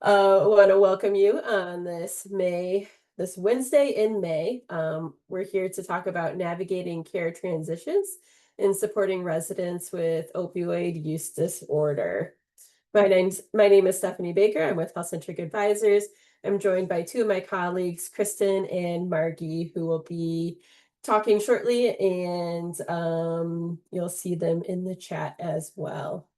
Want to welcome you on this Wednesday in May. We're here to talk about navigating care transitions and supporting residents with opioid use disorder. My name is Stephanie Baker. I'm with Health Centric Advisors. I'm joined by two of my colleagues, Kristen and Margie, who will be talking shortly, and you'll see them in the chat as well.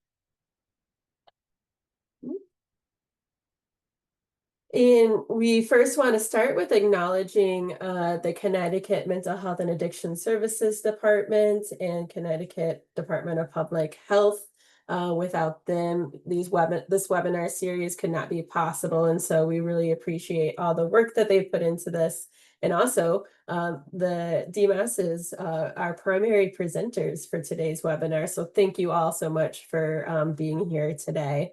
And we first want to start with acknowledging the Connecticut Mental Health and Addiction Services Department and Connecticut Department of Public Health. Without them, this webinar series could not be possible. And so we really appreciate all the work that they've put into this. And also, the DMAS is our primary presenters for today's webinar. So thank you all so much for being here today.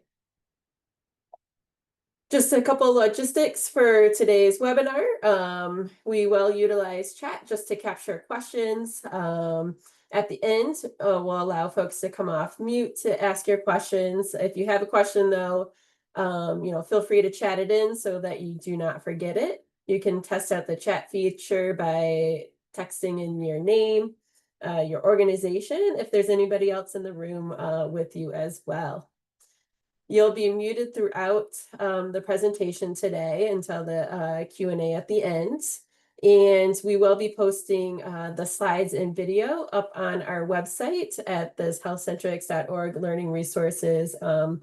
Just a couple logistics for today's webinar. We will utilize chat just to capture questions. At the end, we'll allow folks to come off mute to ask your questions. If you have a question though, feel free to chat it in so that you do not forget it. You can test out the chat feature by texting in your name, your organization, if there's anybody else in the room with you as well. You'll be muted throughout the presentation today until the Q&A at the end. And we will be posting the slides and video up on our website at this healthcentrics.org learning resources. And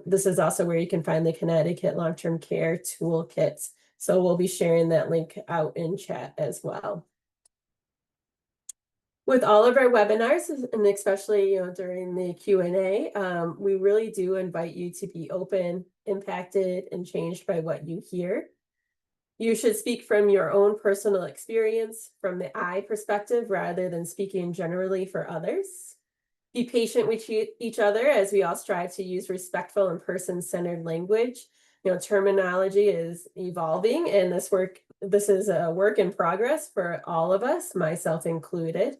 this is also where you can find the Connecticut Long-Term Care Toolkit. So we'll be sharing that link out in chat as well. With all of our webinars, and especially during the Q&A, we really do invite you to be open, impacted, and changed by what you hear. You should speak from your own personal experience, from the I perspective, rather than speaking generally for others. Be patient with each other as we all strive to use respectful and person-centered language. Terminology is evolving, and this is a work in progress for all of us, myself included.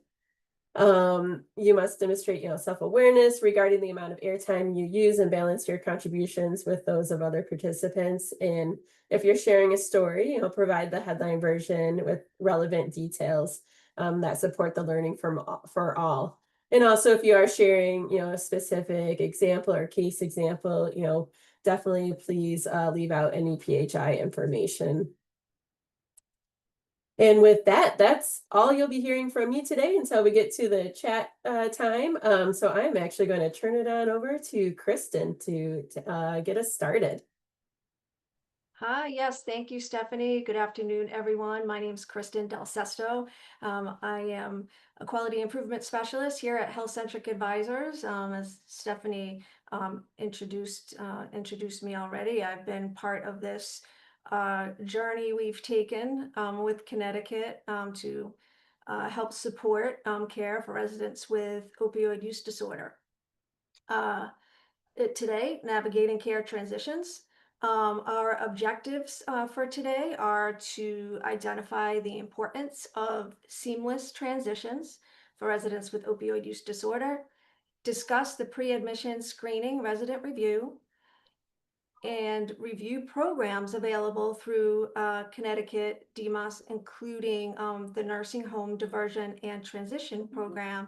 You must demonstrate, self-awareness regarding the amount of airtime you use and balance your contributions with those of other participants. And if you're sharing a story, provide the headline version with relevant details that support the learning for all. And also, if you are sharing, a specific example or case example, definitely please leave out any PHI information. And with that, that's all you'll be hearing from me today until we get to the chat time. So I'm actually going to turn it on over to Kristen to get us started. Hi, yes, thank you, Stephanie. Good afternoon, everyone. My name is Kristen Del Sesto. I am a quality improvement specialist here at Health Centric Advisors. As Stephanie introduced me already, I've been part of this journey we've taken with Connecticut to help support care for residents with opioid use disorder. Today, navigating care transitions. Our objectives for today are to identify the importance of seamless transitions for residents with opioid use disorder, discuss the pre-admission screening resident review, and review programs available through Connecticut DMAS, including the Nursing Home Diversion and Transition Program.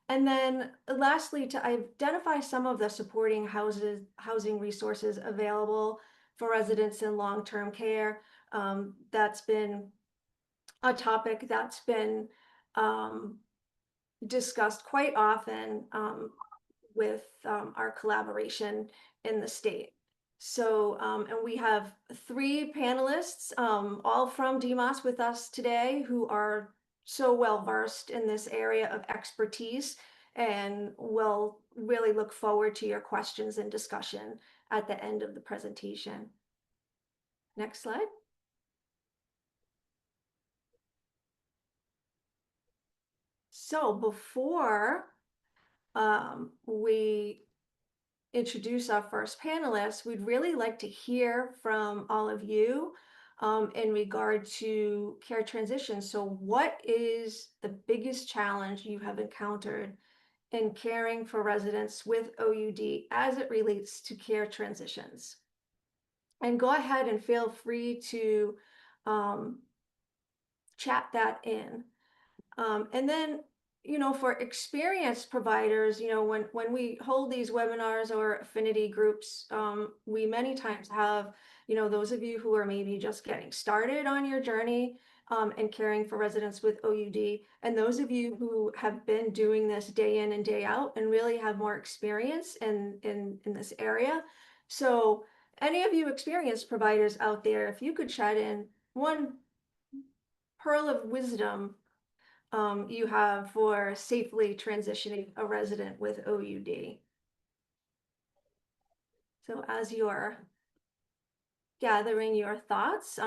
And then lastly, to identify some of the supporting housing resources available for residents in long-term care. That's been a topic that's been discussed quite often with our collaboration in the state. So, and we have three panelists, all from DMAS with us today, who are so well versed in this area of expertise, and we'll really look forward to your questions and discussion at the end of the presentation. Next slide. So before we introduce our first panelist, we'd really like to hear from all of you in regard to care transition. So what is the biggest challenge you have encountered in caring for residents with OUD as it relates to care transitions? And go ahead and feel free to um, chat that in. And then, for experienced providers, when we hold these webinars or affinity groups, we many times have, those of you who are maybe just getting started on your journey and caring for residents with OUD, and those of you who have been doing this day in and day out and really have more experience in this area. So, any of you experienced providers out there, if you could chat in one pearl of wisdom you have for safely transitioning a resident with OUD. So as you're gathering your thoughts,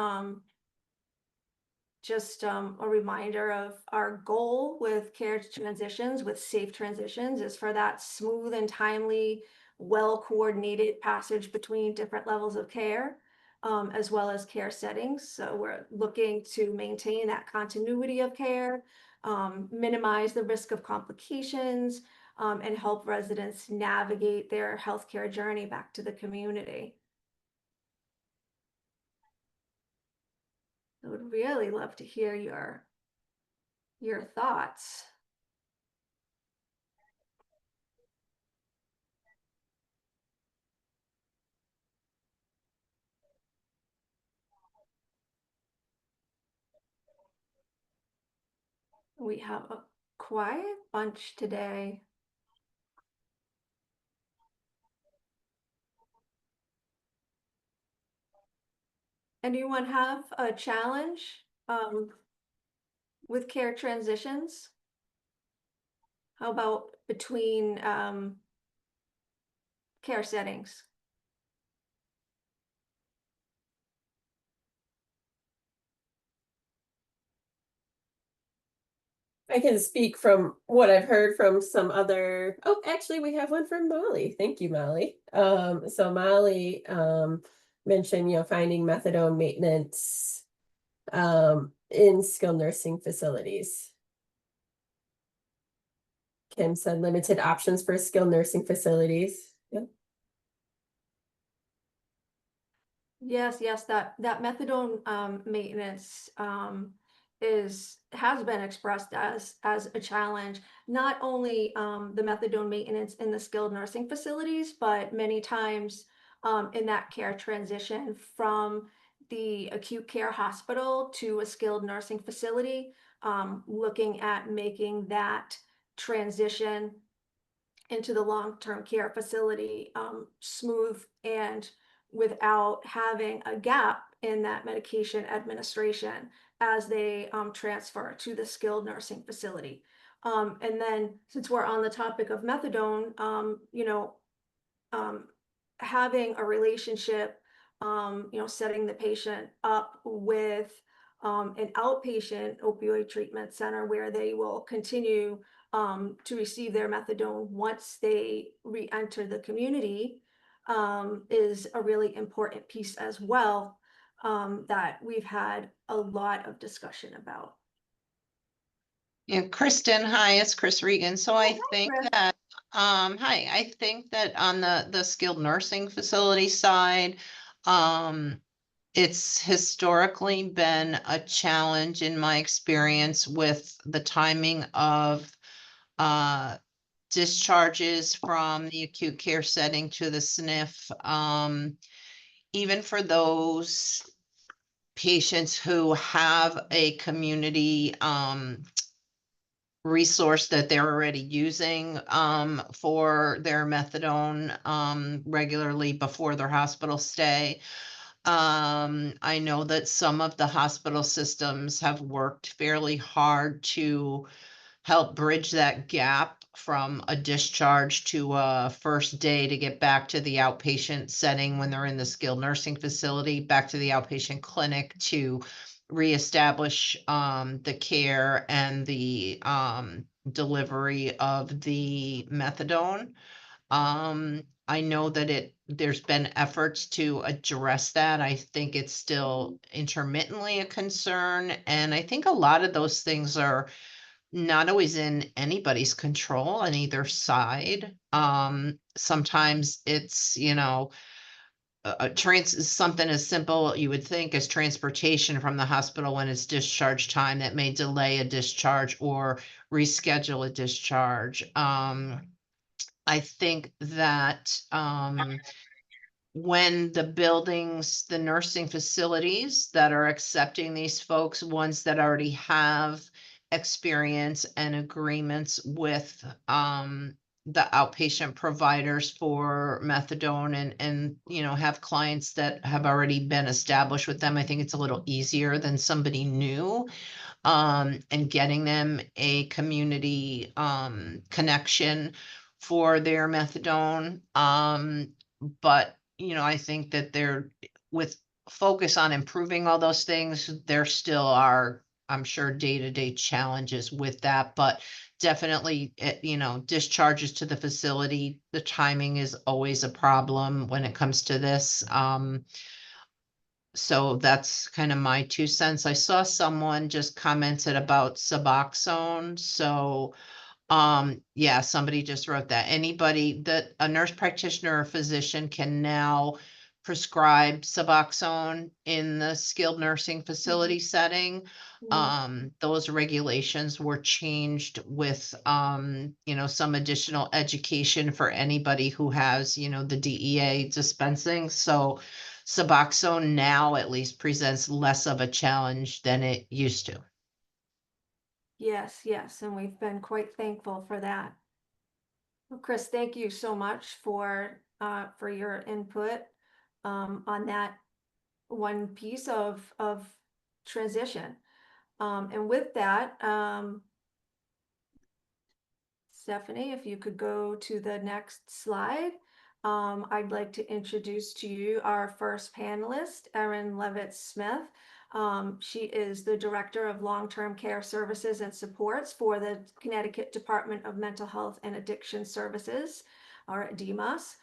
just a reminder of our goal with care transitions, with safe transitions, is for that smooth and timely, well-coordinated passage between different levels of care, as well as care settings. So we're looking to maintain that continuity of care, minimize the risk of complications, and help residents navigate their healthcare journey back to the community. I would really love to hear your thoughts. We have a quiet bunch today. Anyone have a challenge with care transitions? How about between care settings? I can speak from what I've heard from some other. Oh, actually, we have one from Molly. Thank you, Molly. So Molly mentioned, finding methadone maintenance in skilled nursing facilities. Kim said limited options for skilled nursing facilities. Yep. Yes, yes, that methadone maintenance has been expressed as a challenge. Not only the methadone maintenance in the skilled nursing facilities, but many times in that care transition from the acute care hospital to a skilled nursing facility, looking at making that transition into the long-term care facility smooth and without having a gap in that medication administration as they transfer to the skilled nursing facility. And then since we're on the topic of methadone, um, having a relationship, setting the patient up with an outpatient opioid treatment center where they will continue to receive their methadone once they re-enter the community is a really important piece as well that we've had a lot of discussion about. Yeah, Kristen, hi, it's Chris Regan. So I Hi, think Chris. that, hi, I think that on the skilled nursing facility side, it's historically been a challenge in my experience with the timing of uh discharges from the acute care setting to the SNF. Even for those patients who have a community resource that they're already using for their methadone regularly before their hospital stay. I know that some of the hospital systems have worked fairly hard to help bridge that gap from a discharge to a first day to get back to the outpatient setting when they're in the skilled nursing facility, back to the outpatient clinic to reestablish the care and the delivery of the methadone. I know that there's been efforts to address that. I think it's still intermittently a concern. And I think a lot of those things are not always in anybody's control on either side. Sometimes it's, something as simple you would think as transportation from the hospital when it's discharge time that may delay a discharge or reschedule a discharge. I think that when the nursing facilities that are accepting these folks, ones that already have experience and agreements with the outpatient providers for methadone and have clients that have already been established with them, I think it's a little easier than somebody new, and getting them a community connection for their methadone. But I think that with focus on improving all those things, there still are, I'm sure, day-to-day challenges with that, but definitely, discharges to the facility, the timing is always a problem when it comes to this. So that's kind of my 2 cents. I saw someone just commented about Suboxone. So yeah, somebody just wrote that. Anybody that a nurse practitioner or physician can now prescribe Suboxone in the skilled nursing facility setting. Those regulations were changed with, some additional education for anybody who has, the DEA dispensing. So Suboxone now at least presents less of a challenge than it used to. Yes, yes, and we've been quite thankful for that. Well, Chris, thank you so much for your input on that one piece of transition. And with that, Stephanie, if you could go to the next slide. I'd like to introduce to you our first panelist, Erin Levitt-Smith. She is the Director of Long-Term Care Services and Supports for the Connecticut Department of Mental Health and Addiction Services, or DMAS,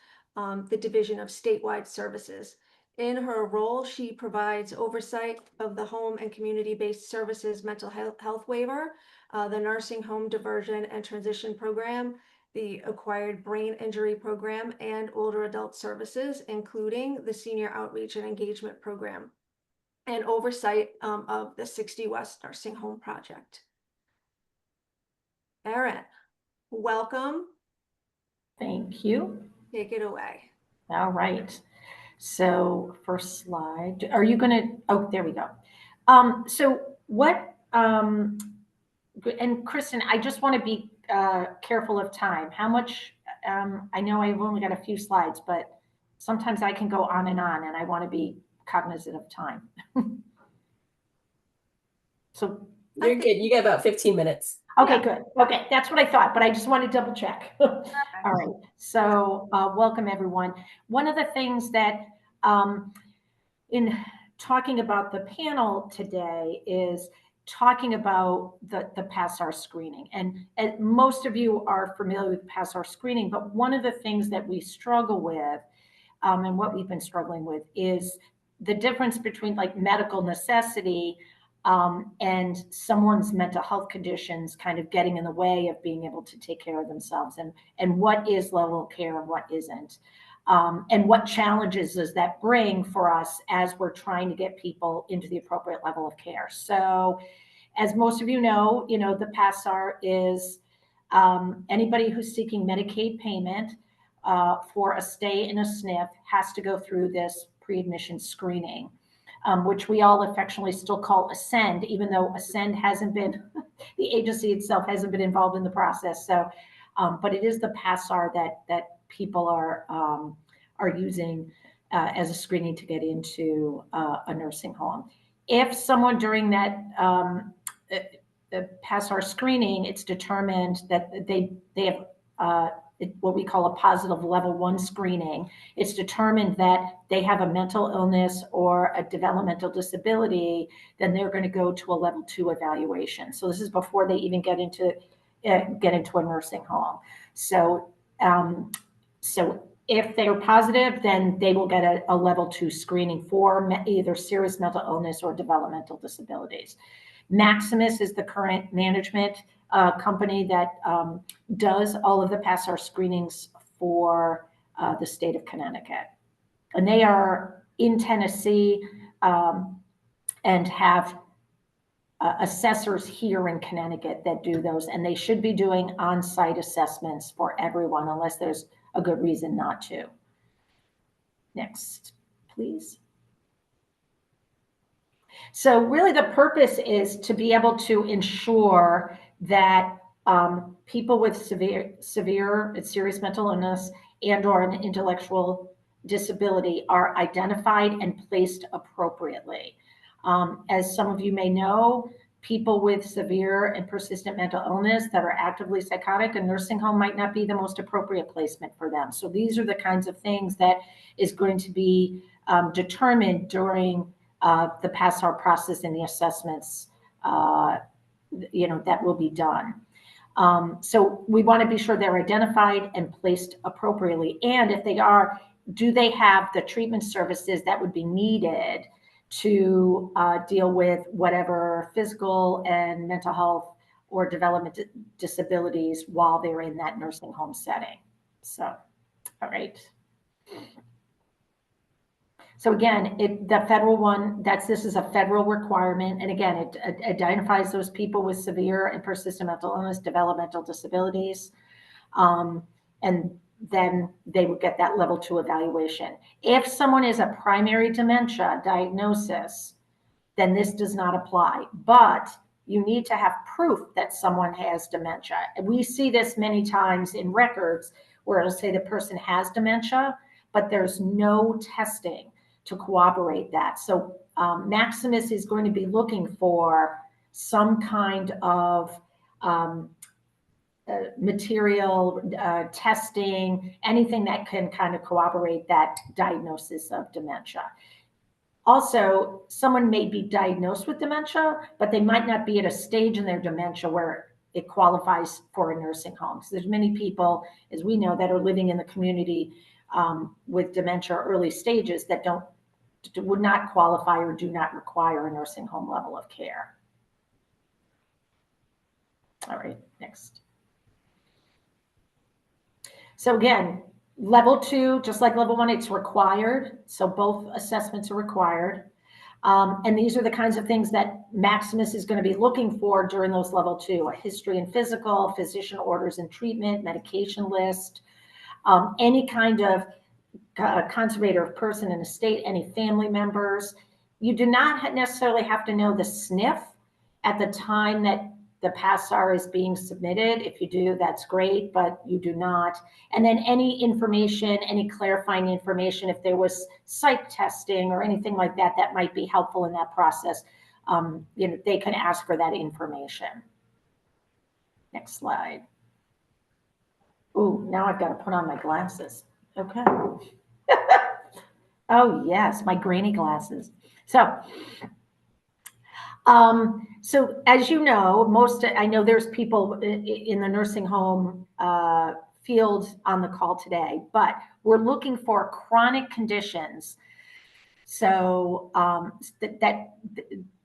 the Division of Statewide Services. In her role, she provides oversight of the home and community-based services mental health waiver, the nursing home diversion and transition program, the acquired brain injury program, and older adult services, including the senior outreach and engagement program, and oversight of the 60 West Nursing Home Project. Erin, welcome. Thank you. Take it away. All right. So first slide, are you gonna, oh, there we go. So what, and Kristen, I just want to be careful of time. How much, I know I've only got a few slides, but sometimes I can go on and I want to be cognizant of time. So You're good. You got about 15 minutes. okay, good. Okay, that's what I thought, but I just wanted to double check. All right. So welcome, everyone. One of the things that in talking about the panel today is talking about the PASSAR screening. And most of you are familiar with PASSAR screening, but one of the things that we struggle with and what we've been struggling with is the difference between like medical necessity and someone's mental health conditions kind of getting in the way of being able to take care of themselves, and what is level of care and what isn't. And what challenges does that bring for us as we're trying to get people into the appropriate level of care? So as most of you know, the PASSAR is anybody who's seeking Medicaid payment for a stay in a SNF has to go through this pre-admission screening, which we all affectionately still call ASCEND, even though ASCEND hasn't been, the agency itself hasn't been involved in the process. So, but it is the PASSAR that people are using as a screening to get into a nursing home. If someone during that PASSAR screening, it's determined that they have what we call a positive level 1 screening. It's determined that they have a mental illness or a developmental disability, then they're going to go to a level 2 evaluation. So this is before they even get into a nursing home. So if they are positive, then they will get a level 2 screening for either serious mental illness or developmental disabilities. Maximus is the current management company that does all of the PASSAR screenings for the state of Connecticut. And they are in Tennessee and have assessors here in Connecticut that do those, and they should be doing on-site assessments for everyone unless there's a good reason not to. Next, please. So really the purpose is to be able to ensure that people with serious mental illness and or an intellectual disability are identified and placed appropriately. As some of you may know, people with severe and persistent mental illness that are actively psychotic, a nursing home might not be the most appropriate placement for them. So these are the kinds of things that is going to be determined during the PASSAR process and the assessments, that will be done. So we want to be sure they're identified and placed appropriately. And if they are, do they have the treatment services that would be needed to deal with whatever physical and mental health or development disabilities while they're in that nursing home setting? So, all right. So again, the federal one, this is a federal requirement. And again, it identifies those people with severe and persistent mental illness, developmental disabilities. And then they would get that level 2 evaluation. If someone is a primary dementia diagnosis, then this does not apply. But you need to have proof that someone has dementia. And we see this many times in records where it'll say the person has dementia, but there's no testing to corroborate that. So Maximus is going to be looking for some kind of material, testing, anything that can kind of corroborate that diagnosis of dementia. Also, someone may be diagnosed with dementia, but they might not be at a stage in their dementia where it qualifies for a nursing home. So there's many people, as we know, that are living in the community with dementia early stages that would not qualify or do not require a nursing home level of care. All right, next. So again, level 2, just like level 1, it's required. So both assessments are required. And these are the kinds of things that Maximus is going to be looking for during those level 2, a history and physical, physician orders and treatment, medication list, any kind of conservator of person and estate, any family members. You do not necessarily have to know the SNF at the time that the PASSAR is being submitted. If you do, that's great, but you do not. And then any information, any clarifying information, if there was psych testing or anything like that, that might be helpful in that process. They can ask for that information. Next slide. Ooh, now I've got to put on my glasses. Okay. Oh yes, my granny glasses. So as you know, I know there's people in the nursing home field on the call today, but we're looking for chronic conditions. So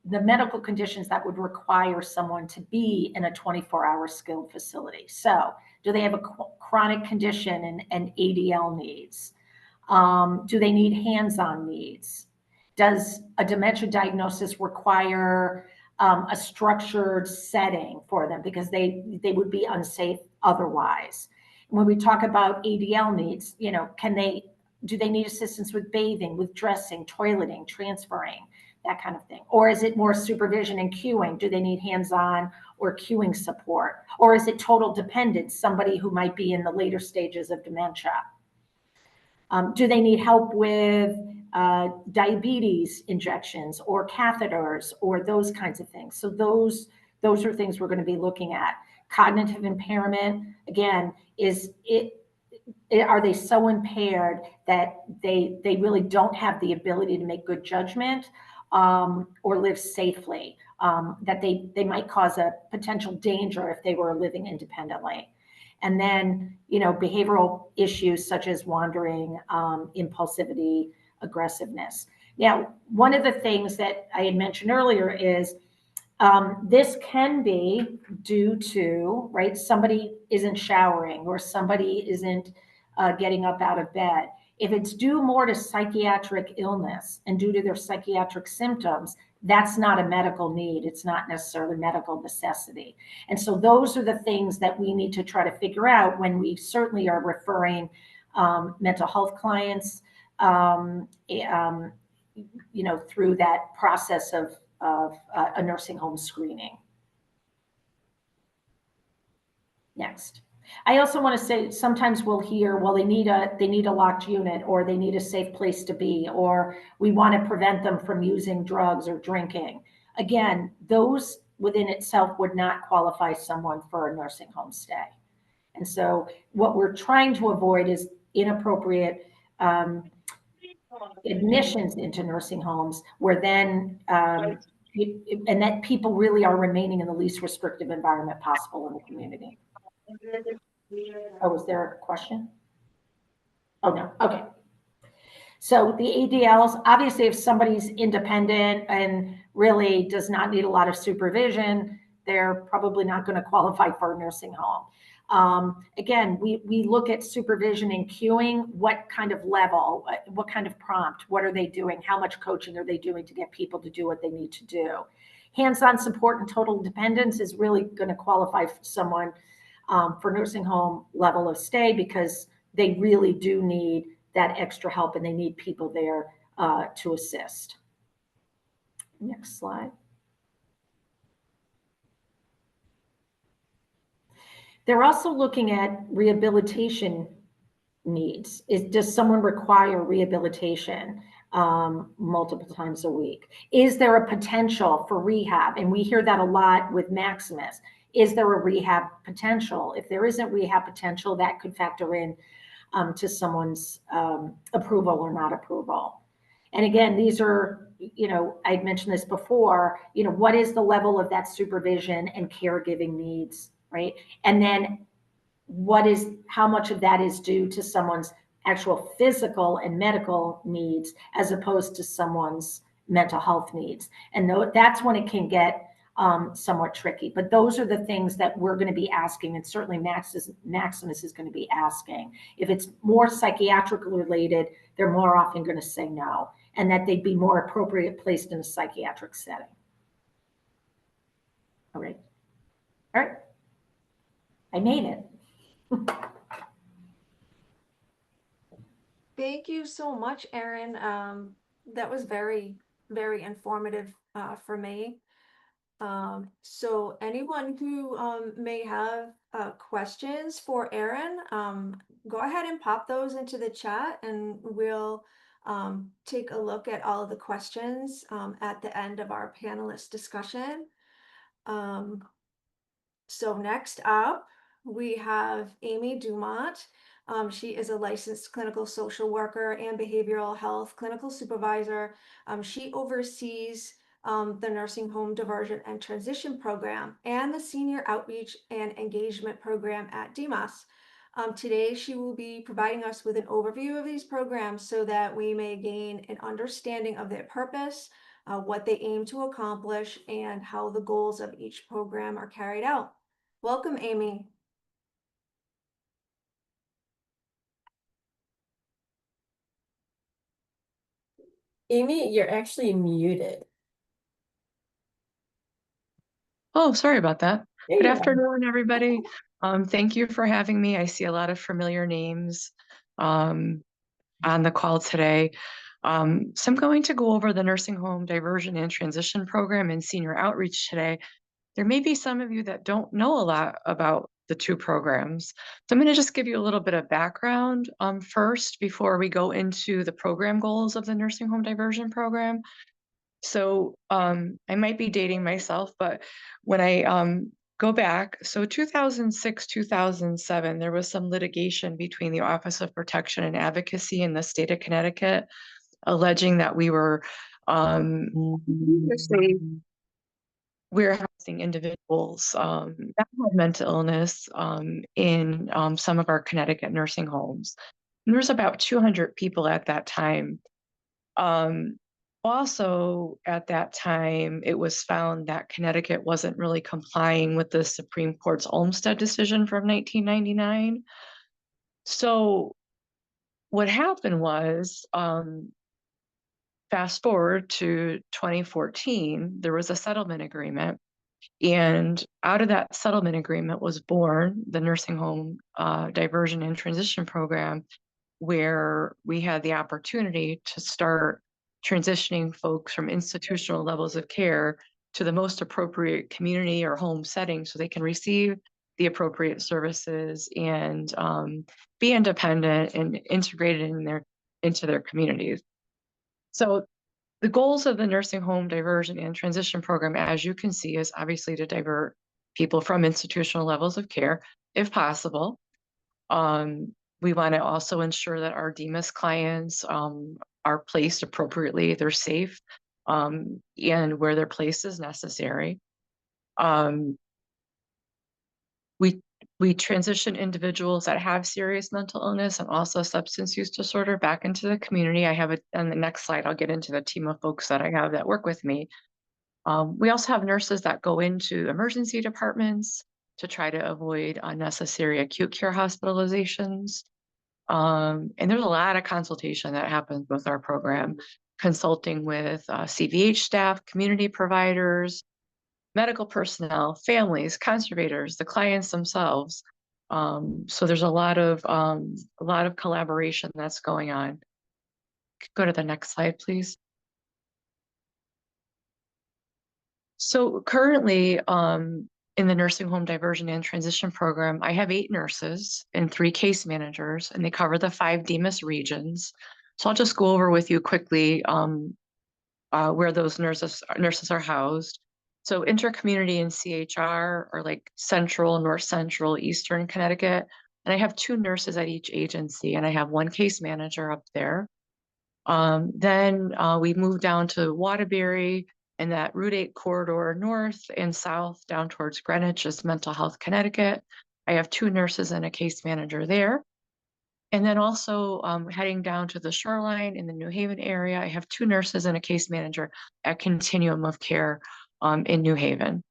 the medical conditions that would require someone to be in a 24-hour skilled facility. So do they have a chronic condition and ADL needs? Do they need hands-on needs? Does a dementia diagnosis require a structured setting for them because they would be unsafe otherwise? When we talk about ADL needs, do they need assistance with bathing, with dressing, toileting, transferring, that kind of thing? Or is it more supervision and cueing? Do they need hands-on or cueing support? Or is it total dependence, somebody who might be in the later stages of dementia? Do they need help with diabetes injections or catheters or those kinds of things? So those are things we're going to be looking at. Cognitive impairment, again, are they so impaired that they really don't have the ability to make good judgment or live safely, that they might cause a potential danger if they were living independently? And then, behavioral issues such as wandering, impulsivity, aggressiveness. Now, one of the things that I had mentioned earlier is this can be due to, right, somebody isn't showering or somebody isn't getting up out of bed. If it's due more to psychiatric illness and due to their psychiatric symptoms, that's not a medical need. It's not necessarily medical necessity. And so those are the things that we need to try to figure out when we certainly are referring mental health clients, through that process of a nursing home screening. Next. I also want to say sometimes we'll hear, well, they need a locked unit, or they need a safe place to be, or we want to prevent them from using drugs or drinking. Again, those within itself would not qualify someone for a nursing home stay. And so what we're trying to avoid is inappropriate admissions into nursing homes where then and that people really are remaining in the least restrictive environment possible in the community. Oh, was there a question? Oh, no. Okay. So the ADLs, obviously, if somebody's independent and really does not need a lot of supervision, they're probably not going to qualify for a nursing home. Again, we look at supervision and cueing, what kind of level, what kind of prompt, what are they doing? How much coaching are they doing to get people to do what they need to do? Hands-on support and total dependence is really going to qualify for someone for nursing home level of stay, because they really do need that extra help and they need people there to assist. Next slide. They're also looking at rehabilitation needs. Does someone require rehabilitation multiple times a week? Is there a potential for rehab? And we hear that a lot with Maximus. Is there a rehab potential? If there isn't rehab potential, that could factor in to someone's approval or not approval. And again, these are, I'd mentioned this before, what is the level of that supervision and caregiving needs, right? And then how much of that is due to someone's actual physical and medical needs as opposed to someone's mental health needs. And that's when it can get somewhat tricky. But those are the things that we're going to be asking, and certainly Maximus is going to be asking. If it's more psychiatric related, they're more often going to say no, and that they'd be more appropriate placed in a psychiatric setting. All right. All right. I made it. Thank you so much, Erin. That was very, very informative for me. So anyone who may have questions for Erin, go ahead and pop those into the chat, and we'll take a look at all of the questions at the end of our panelist discussion. So next up, we have Amy Dumont. She is a licensed clinical social worker and behavioral health clinical supervisor. She oversees the nursing home diversion and transition program and the senior outreach and engagement program at DMAS. Today, she will be providing us with an overview of these programs so that we may gain an understanding of their purpose, what they aim to accomplish, and how the goals of each program are carried out. Welcome, Amy. Amy, you're actually muted. Oh, sorry about that. There Good you are. afternoon, everybody. Thank you for having me. I see a lot of familiar names on the call today. So I'm going to go over the nursing home diversion and transition program and senior outreach today. There may be some of you that don't know a lot about the two programs. So I'm going to just give you a little bit of background first before we go into the program goals of the nursing home diversion program. So I might be dating myself, but when I go back, so 2006, 2007, there was some litigation between the Office of Protection and Advocacy in the state of Connecticut, alleging that we were housing individuals that had mental illness in some of our Connecticut nursing homes. And there was about 200 people at that time. Also, at that time, it was found that Connecticut wasn't really complying with the Supreme Court's Olmstead decision from 1999. So what happened was, fast forward to 2014, there was a settlement agreement. And out of that settlement agreement was born the nursing home diversion and transition program, where we had the opportunity to start transitioning folks from institutional levels of care to the most appropriate community or home setting so they can receive the appropriate services and be independent and integrated into their communities. So the goals of the nursing home diversion and transition program, as you can see, is obviously to divert people from institutional levels of care, if possible. We want to also ensure that our DMIS clients are placed appropriately, they're safe, and where their place is necessary. Um, we we transition individuals that have serious mental illness and also substance use disorder back into the community. I have on the next slide, I'll get into the team of folks that I have that work with me. We also have nurses that go into emergency departments to try to avoid unnecessary acute care hospitalizations. And there's a lot of consultation that happens with our program, consulting with CVH staff, community providers, medical personnel, families, conservators, the clients themselves. So there's a lot of collaboration that's going on. Go to the next slide, please. So currently, in the nursing home diversion and transition program, I have 8 nurses and 3 case managers, and they cover the 5 DMIS regions. So I'll just go over with you quickly where those nurses are housed. So intercommunity and CHR are like central, north central, eastern Connecticut. And I have 2 nurses at each agency, and I have 1 case manager up there. Then we moved down to Waterbury, and that Route 8 corridor north and south down towards Greenwich is Mental Health Connecticut. I have 2 nurses and a case manager there. And then also heading down to the shoreline in the New Haven area, I have 2 nurses and a case manager at Continuum of Care in New Haven.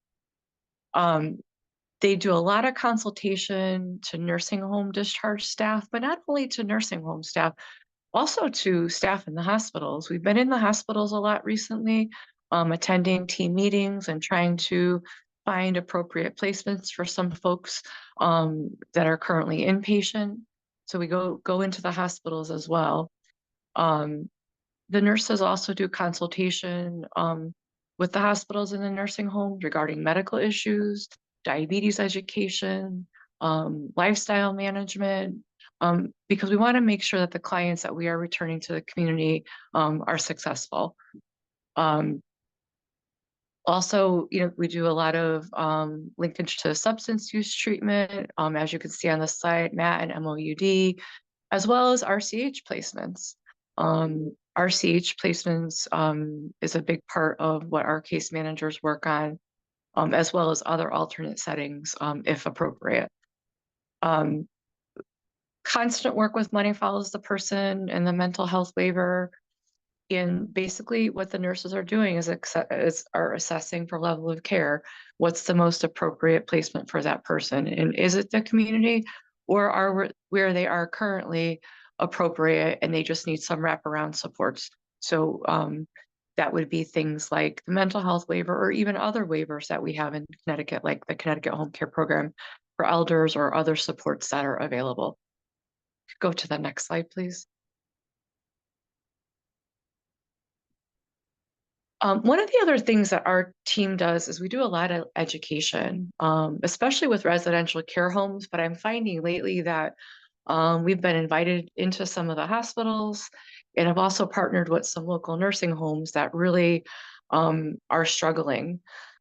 They do a lot of consultation to nursing home discharge staff, but not only to nursing home staff, also to staff in the hospitals. We've been in the hospitals a lot recently, attending team meetings and trying to find appropriate placements for some folks that are currently inpatient. So we go into the hospitals as well. The nurses also do consultation with the hospitals and the nursing homes regarding medical issues, diabetes education, lifestyle management, because we want to make sure that the clients that we are returning to the community are successful. Also, we do a lot of linkage to substance use treatment, as you can see on the slide, MAT and MOUD, as well as RCH placements. RCH placements is a big part of what our case managers work on, as well as other alternate settings, if appropriate. Constant work with money follows the person and the mental health waiver. And basically what the nurses are doing is are assessing for level of care. What's the most appropriate placement for that person? And is it the community, or are where they are currently appropriate and they just need some wraparound supports? So that would be things like the mental health waiver or even other waivers that we have in Connecticut, like the Connecticut Home Care Program for elders or other supports that are available. Go to the next slide, please. One of the other things that our team does is we do a lot of education, especially with residential care homes, but I'm finding lately that we've been invited into some of the hospitals, and I've also partnered with some local nursing homes that really are struggling.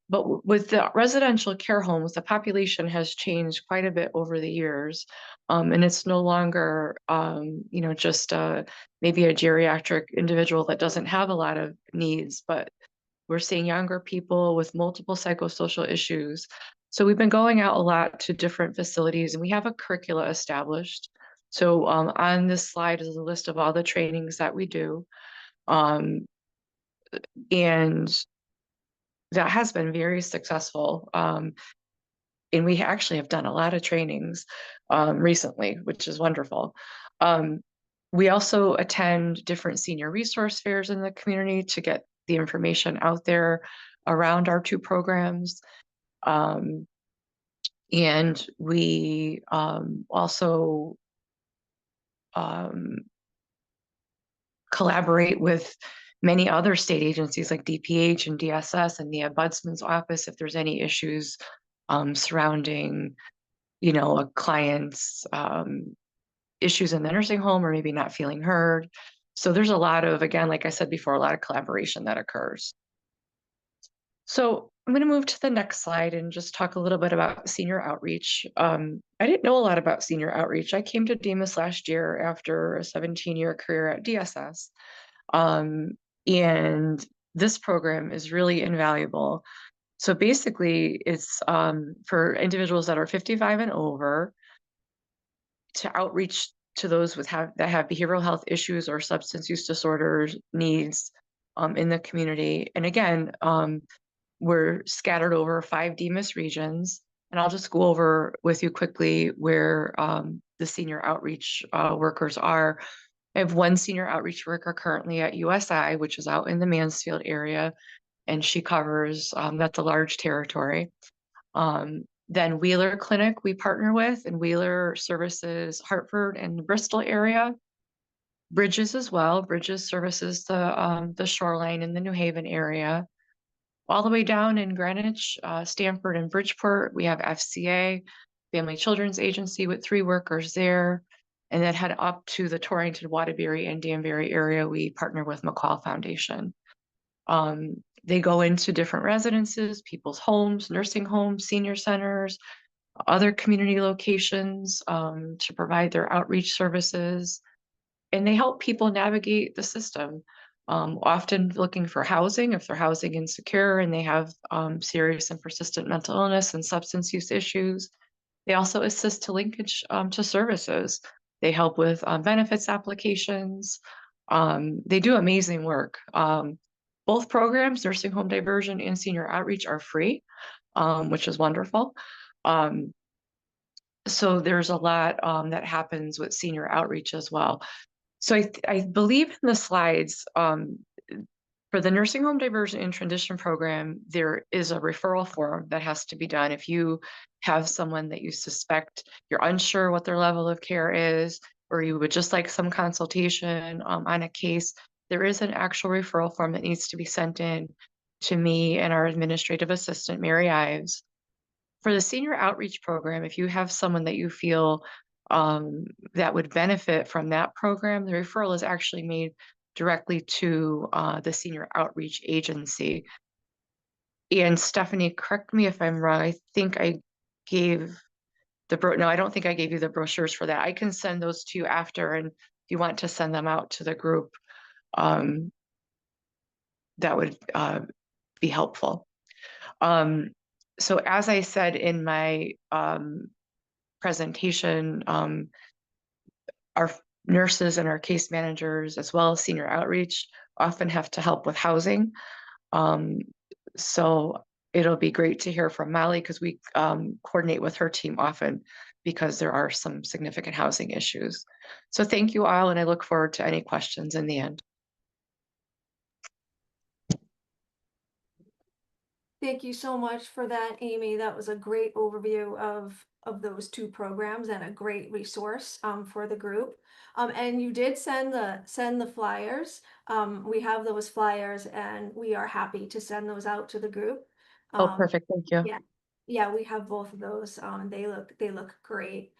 But with the residential care homes, the population has changed quite a bit over the years. And it's no longer, just maybe a geriatric individual that doesn't have a lot of needs, but we're seeing younger people with multiple psychosocial issues. So we've been going out a lot to different facilities, and we have a curricula established. So on this slide is a list of all the trainings that we do. And that has been very successful. And we actually have done a lot of trainings recently, which is wonderful. We also attend different senior resource fairs in the community to get the information out there around our two programs. And we also collaborate with many other state agencies like DPH and DSS and the Ombudsman's office if there's any issues surrounding, a client's issues in the nursing home or maybe not feeling heard. So there's a lot of, again, like I said before, a lot of collaboration that occurs. So I'm going to move to the next slide and just talk a little bit about senior outreach. I didn't know a lot about senior outreach. I came to Demas last year after a 17-year career at DSS. And this program is really invaluable. So basically, it's for individuals that are 55 and over to outreach to those that have behavioral health issues or substance use disorders needs in the community. And again, we're scattered over 5 DMIS regions. And I'll just go over with you quickly where the senior outreach workers are. I have one senior outreach worker currently at USI, which is out in the Mansfield area, and she covers, that's a large territory. Then Wheeler Clinic we partner with, and Wheeler services Hartford and the Bristol area. Bridges as well. Bridges services the shoreline in the New Haven area. All the way down in Greenwich, Stamford and Bridgeport, we have FCA, Family Children's Agency with 3 workers there. And then head up to the Torrington, Waterbury, and Danbury area, we partner with McCall Foundation. They go into different residences, people's homes, nursing homes, senior centers, other community locations to provide their outreach services. And they help people navigate the system, often looking for housing if they're housing insecure and they have serious and persistent mental illness and substance use issues. They also assist to linkage to services. They help with benefits applications. They do amazing work. Both programs, nursing home diversion and senior outreach, are free, which is wonderful. So there's a lot that happens with senior outreach as well. So I believe in the slides, for the nursing home diversion and transition program, there is a referral form that has to be done. If you have someone that you suspect you're unsure what their level of care is, or you would just like some consultation on a case, there is an actual referral form that needs to be sent in to me and our administrative assistant, Mary Ives. For the senior outreach program, if you have someone that you feel that would benefit from that program, the referral is actually made directly to the senior outreach agency. And Stephanie, correct me if I'm wrong. I think I gave no, I don't think I gave you the brochures for that. I can send those to you after, and if you want to send them out to the group, that would be helpful. So as I said in my presentation, our nurses and our case managers, as well as senior outreach, often have to help with housing. So it'll be great to hear from Molly because we coordinate with her team often because there are some significant housing issues. So thank you all, and I look forward to any questions in the end. Thank you so much for that, Amy. That was a great overview of those 2 programs and a great resource for the group. And you did send the flyers. We have those flyers, and we are happy to send those out to the group. Oh, perfect. Thank you. Yeah, we have both of those. They look great.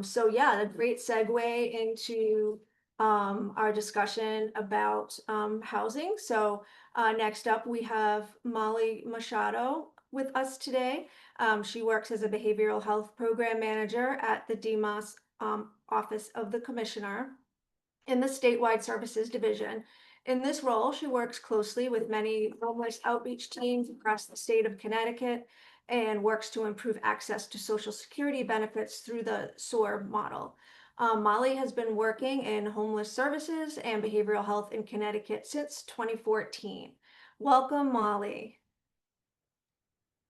So yeah, a great segue into our discussion about housing. So next up, we have Molly Machado with us today. She works as a behavioral health program manager at the DMAS Office of the Commissioner in the Statewide Services Division. In this role, she works closely with many homeless outreach teams across the state of Connecticut and works to improve access to Social Security benefits through the SOAR model. Molly has been working in homeless services and behavioral health in Connecticut since 2014. Welcome, Molly.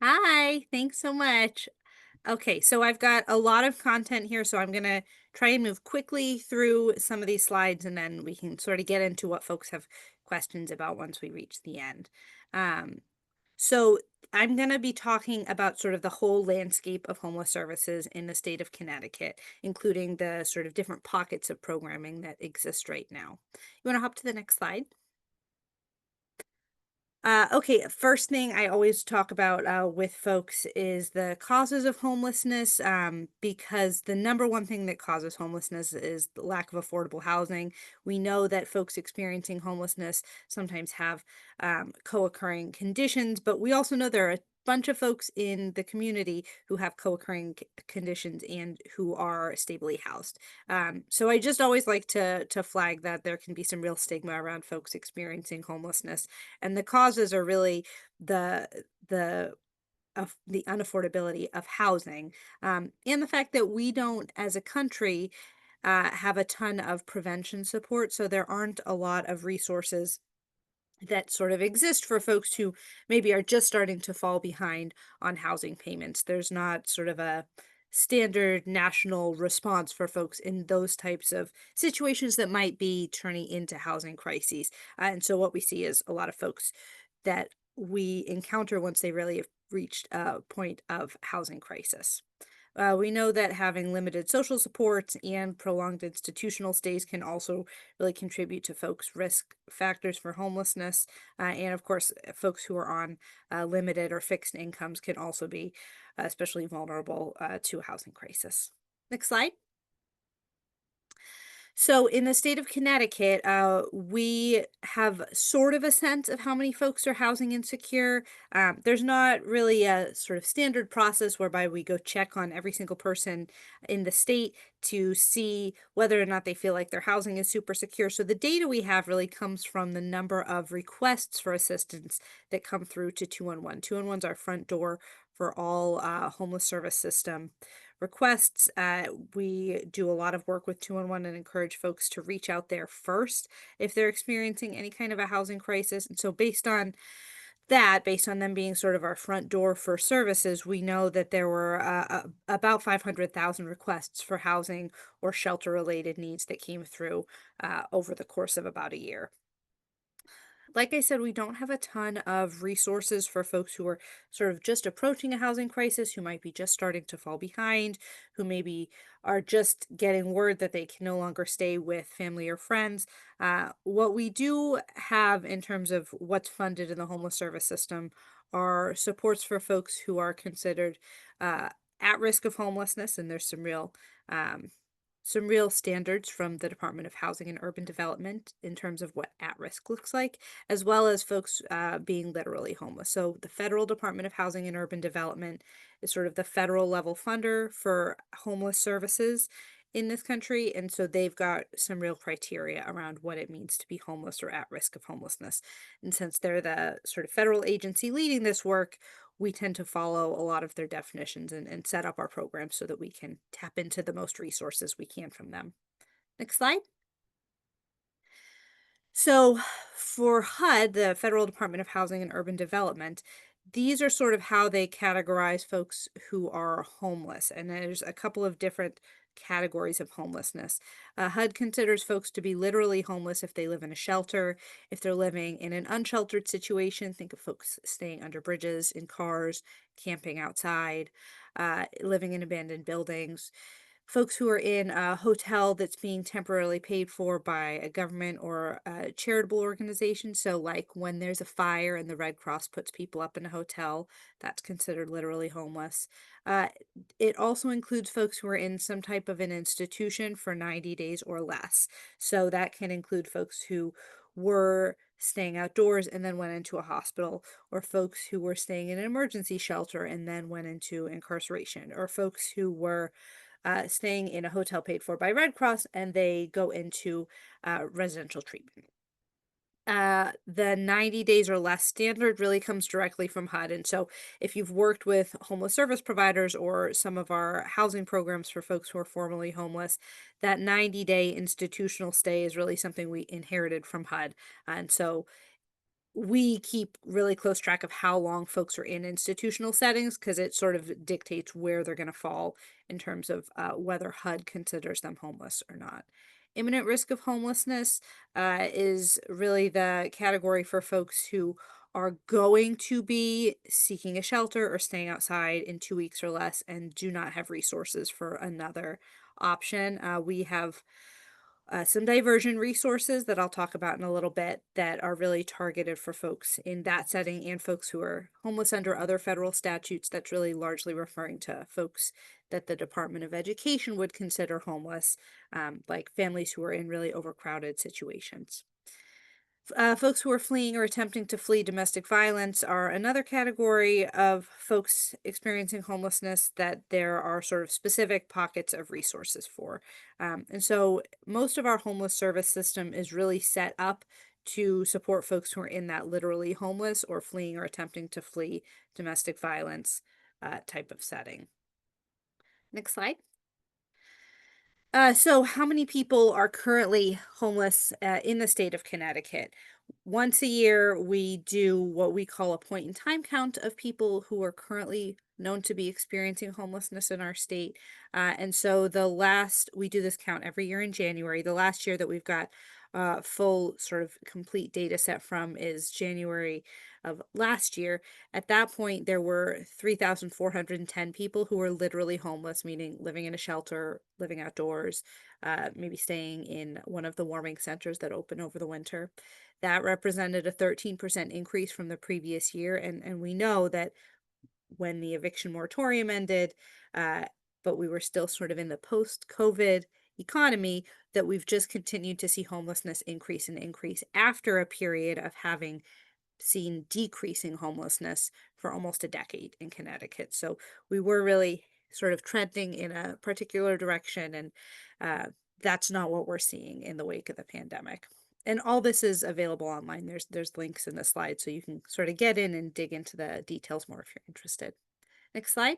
Hi, thanks so much. Okay, so I've got a lot of content here, so I'm gonna try and move quickly through some of these slides, and then we can sort of get into what folks have questions about once we reach the end. So I'm going to be talking about sort of the whole landscape of homeless services in the state of Connecticut, including the sort of different pockets of programming that exist right now. You want to hop to the next slide? Okay, first thing I always talk about with folks is the causes of homelessness, because the number one thing that causes homelessness is the lack of affordable housing. We know that folks experiencing homelessness sometimes have co-occurring conditions, but we also know there are a bunch of folks in the community who have co-occurring conditions and who are stably housed. So I just always like to flag that there can be some real stigma around folks experiencing homelessness, and the causes are really the the the unaffordability of housing, and the fact that we don't, as a country, have a ton of prevention support. So there aren't a lot of resources that sort of exist for folks who maybe are just starting to fall behind on housing payments. There's not sort of a standard national response for folks in those types of situations that might be turning into housing crises. And so what we see is a lot of folks that we encounter once they really have reached a point of housing crisis. We know that having limited social supports and prolonged institutional stays can also really contribute to folks' risk factors for homelessness. And of course, folks who are on limited or fixed incomes can also be especially vulnerable to a housing crisis. Next slide. So in the state of Connecticut, we have sort of a sense of how many folks are housing insecure. There's not really a sort of standard process whereby we go check on every single person in the state to see whether or not they feel like their housing is super secure. So the data we have really comes from the number of requests for assistance that come through to 211. 211 is our front door for all homeless service system requests. We do a lot of work with 211 and encourage folks to reach out there first if they're experiencing any kind of a housing crisis. And so based on that, based on them being sort of our front door for services, we know that there were about 500,000 requests for housing or shelter related needs that came through over the course of about a year. Like I said, we don't have a ton of resources for folks who are sort of just approaching a housing crisis, who might be just starting to fall behind, who maybe are just getting word that they can no longer stay with family or friends. What we do have in terms of what's funded in the homeless service system are supports for folks who are considered at risk of homelessness, and there's some real standards from the Department of Housing and Urban Development in terms of what at risk looks like, as well as folks being literally homeless. So the Federal Department of Housing and Urban Development is sort of the federal level funder for homeless services in this country. And so they've got some real criteria around what it means to be homeless or at risk of homelessness. And since they're the sort of federal agency leading this work, we tend to follow a lot of their definitions and set up our programs so that we can tap into the most resources we can from them. Next slide. So for HUD, the Federal Department of Housing and Urban Development, these are sort of how they categorize folks who are homeless. And there's a couple of different categories of homelessness. HUD considers folks to be literally homeless if they live in a shelter, if they're living in an unsheltered situation. Think of folks staying under bridges, in cars, camping outside, living in abandoned buildings. Folks who are in a hotel that's being temporarily paid for by a government or a charitable organization. So, like when there's a fire and the Red Cross puts people up in a hotel, that's considered literally homeless. Uh, it also includes folks who are in some type of an institution for 90 days or less. So, that can include folks who were staying outdoors and then went into a hospital, or folks who were staying in an emergency shelter and then went into incarceration, or folks who were staying in a hotel paid for by Red Cross and they go into residential treatment. The 90 days or less standard really comes directly from HUD. And so if you've worked with homeless service providers or some of our housing programs for folks who are formerly homeless, that 90-day institutional stay is really something we inherited from HUD. And so we keep really close track of how long folks are in institutional settings because it sort of dictates where they're going to fall in terms of whether HUD considers them homeless or not. Imminent risk of homelessness is really the category for folks who are going to be seeking a shelter or staying outside in 2 weeks or less and do not have resources for another option. We have some diversion resources that I'll talk about in a little bit that are really targeted for folks in that setting and folks who are homeless under other federal statutes. That's really largely referring to folks that the Department of Education would consider homeless, like families who are in really overcrowded situations. Folks who are fleeing or attempting to flee domestic violence are another category of folks experiencing homelessness that there are sort of specific pockets of resources for. And so most of our homeless service system is really set up to support folks who are in that literally homeless or fleeing or attempting to flee domestic violence type of setting. Next slide. So how many people are currently homeless in the state of Connecticut? Once a year, we do what we call a point in time count of people who are currently known to be experiencing homelessness in our state. And so we do this count every year in January. The last year that we've got full sort of complete data set from is January of last year. At that point, there were 3,410 people who were literally homeless, meaning living in a shelter, living outdoors, maybe staying in one of the warming centers that open over the winter. That represented a 13% increase from the previous year. And we know that when the eviction moratorium ended, but we were still sort of in the post-COVID economy, that we've just continued to see homelessness increase and increase after a period of having seen decreasing homelessness for almost a decade in Connecticut. So we were really sort of trending in a particular direction, and that's not what we're seeing in the wake of the pandemic. And all this is available online. There's links in the slide so you can sort of get in and dig into the details more if you're interested. Next slide.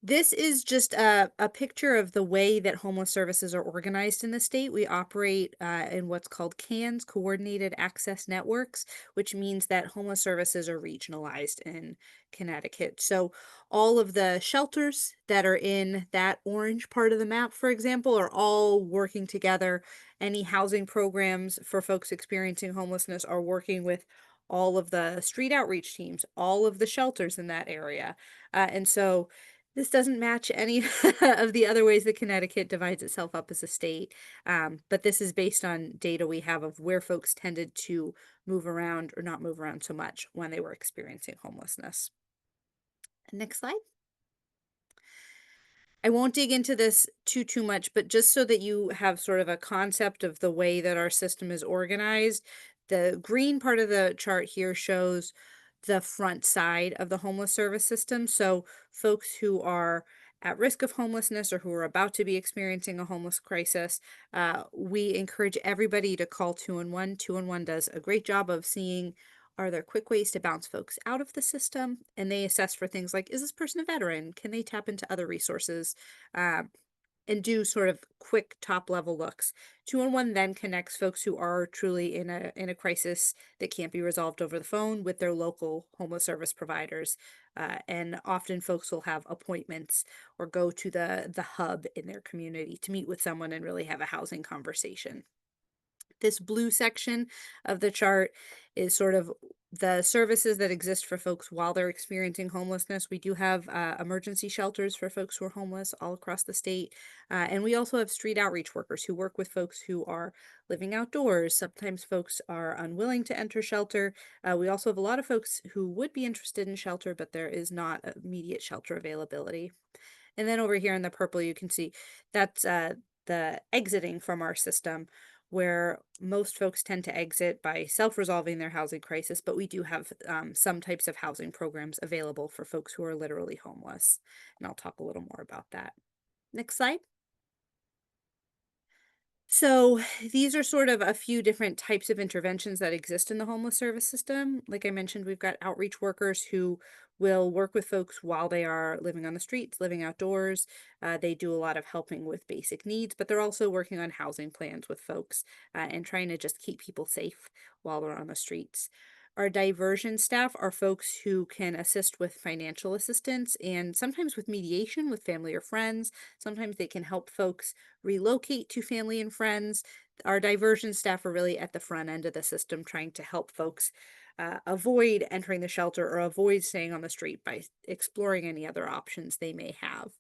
This is just a picture of the way that homeless services are organized in the state. We operate in what's called CANs, Coordinated Access Networks, which means that homeless services are regionalized in Connecticut. So all of the shelters that are in that orange part of the map, for example, are all working together. Any housing programs for folks experiencing homelessness are working with all of the street outreach teams, all of the shelters in that area. And so this doesn't match any of the other ways that Connecticut divides itself up as a state, but this is based on data we have of where folks tended to move around or not move around so much when they were experiencing homelessness. Next slide. I won't dig into this too much, but just so that you have sort of a concept of the way that our system is organized, the green part of the chart here shows the front side of the homeless service system. So folks who are at risk of homelessness or who are about to be experiencing a homeless crisis, we encourage everybody to call 211. 211 does a great job of seeing, are there quick ways to bounce folks out of the system? And they assess for things like, is this person a veteran? Can they tap into other resources? And do sort of quick top level looks. 211 then connects folks who are truly in a crisis that can't be resolved over the phone with their local homeless service providers. And often folks will have appointments or go to the hub in their community to meet with someone and really have a housing conversation. This blue section of the chart is sort of the services that exist for folks while they're experiencing homelessness. We do have emergency shelters for folks who are homeless all across the state. And we also have street outreach workers who work with folks who are living outdoors. Sometimes folks are unwilling to enter shelter. We also have a lot of folks who would be interested in shelter, but there is not immediate shelter availability. And then over here in the purple, you can see that's the exiting from our system, where most folks tend to exit by self-resolving their housing crisis, but we do have some types of housing programs available for folks who are literally homeless. And I'll talk a little more about that. Next slide. So these are sort of a few different types of interventions that exist in the homeless service system. Like I mentioned, we've got outreach workers who will work with folks while they are living on the streets, living outdoors. They do a lot of helping with basic needs, but they're also working on housing plans with folks and trying to just keep people safe while they're on the streets. Our diversion staff are folks who can assist with financial assistance and sometimes with mediation with family or friends. Sometimes they can help folks relocate to family and friends. Our diversion staff are really at the front end of the system trying to help folks avoid entering the shelter or avoid staying on the street by exploring any other options they may have.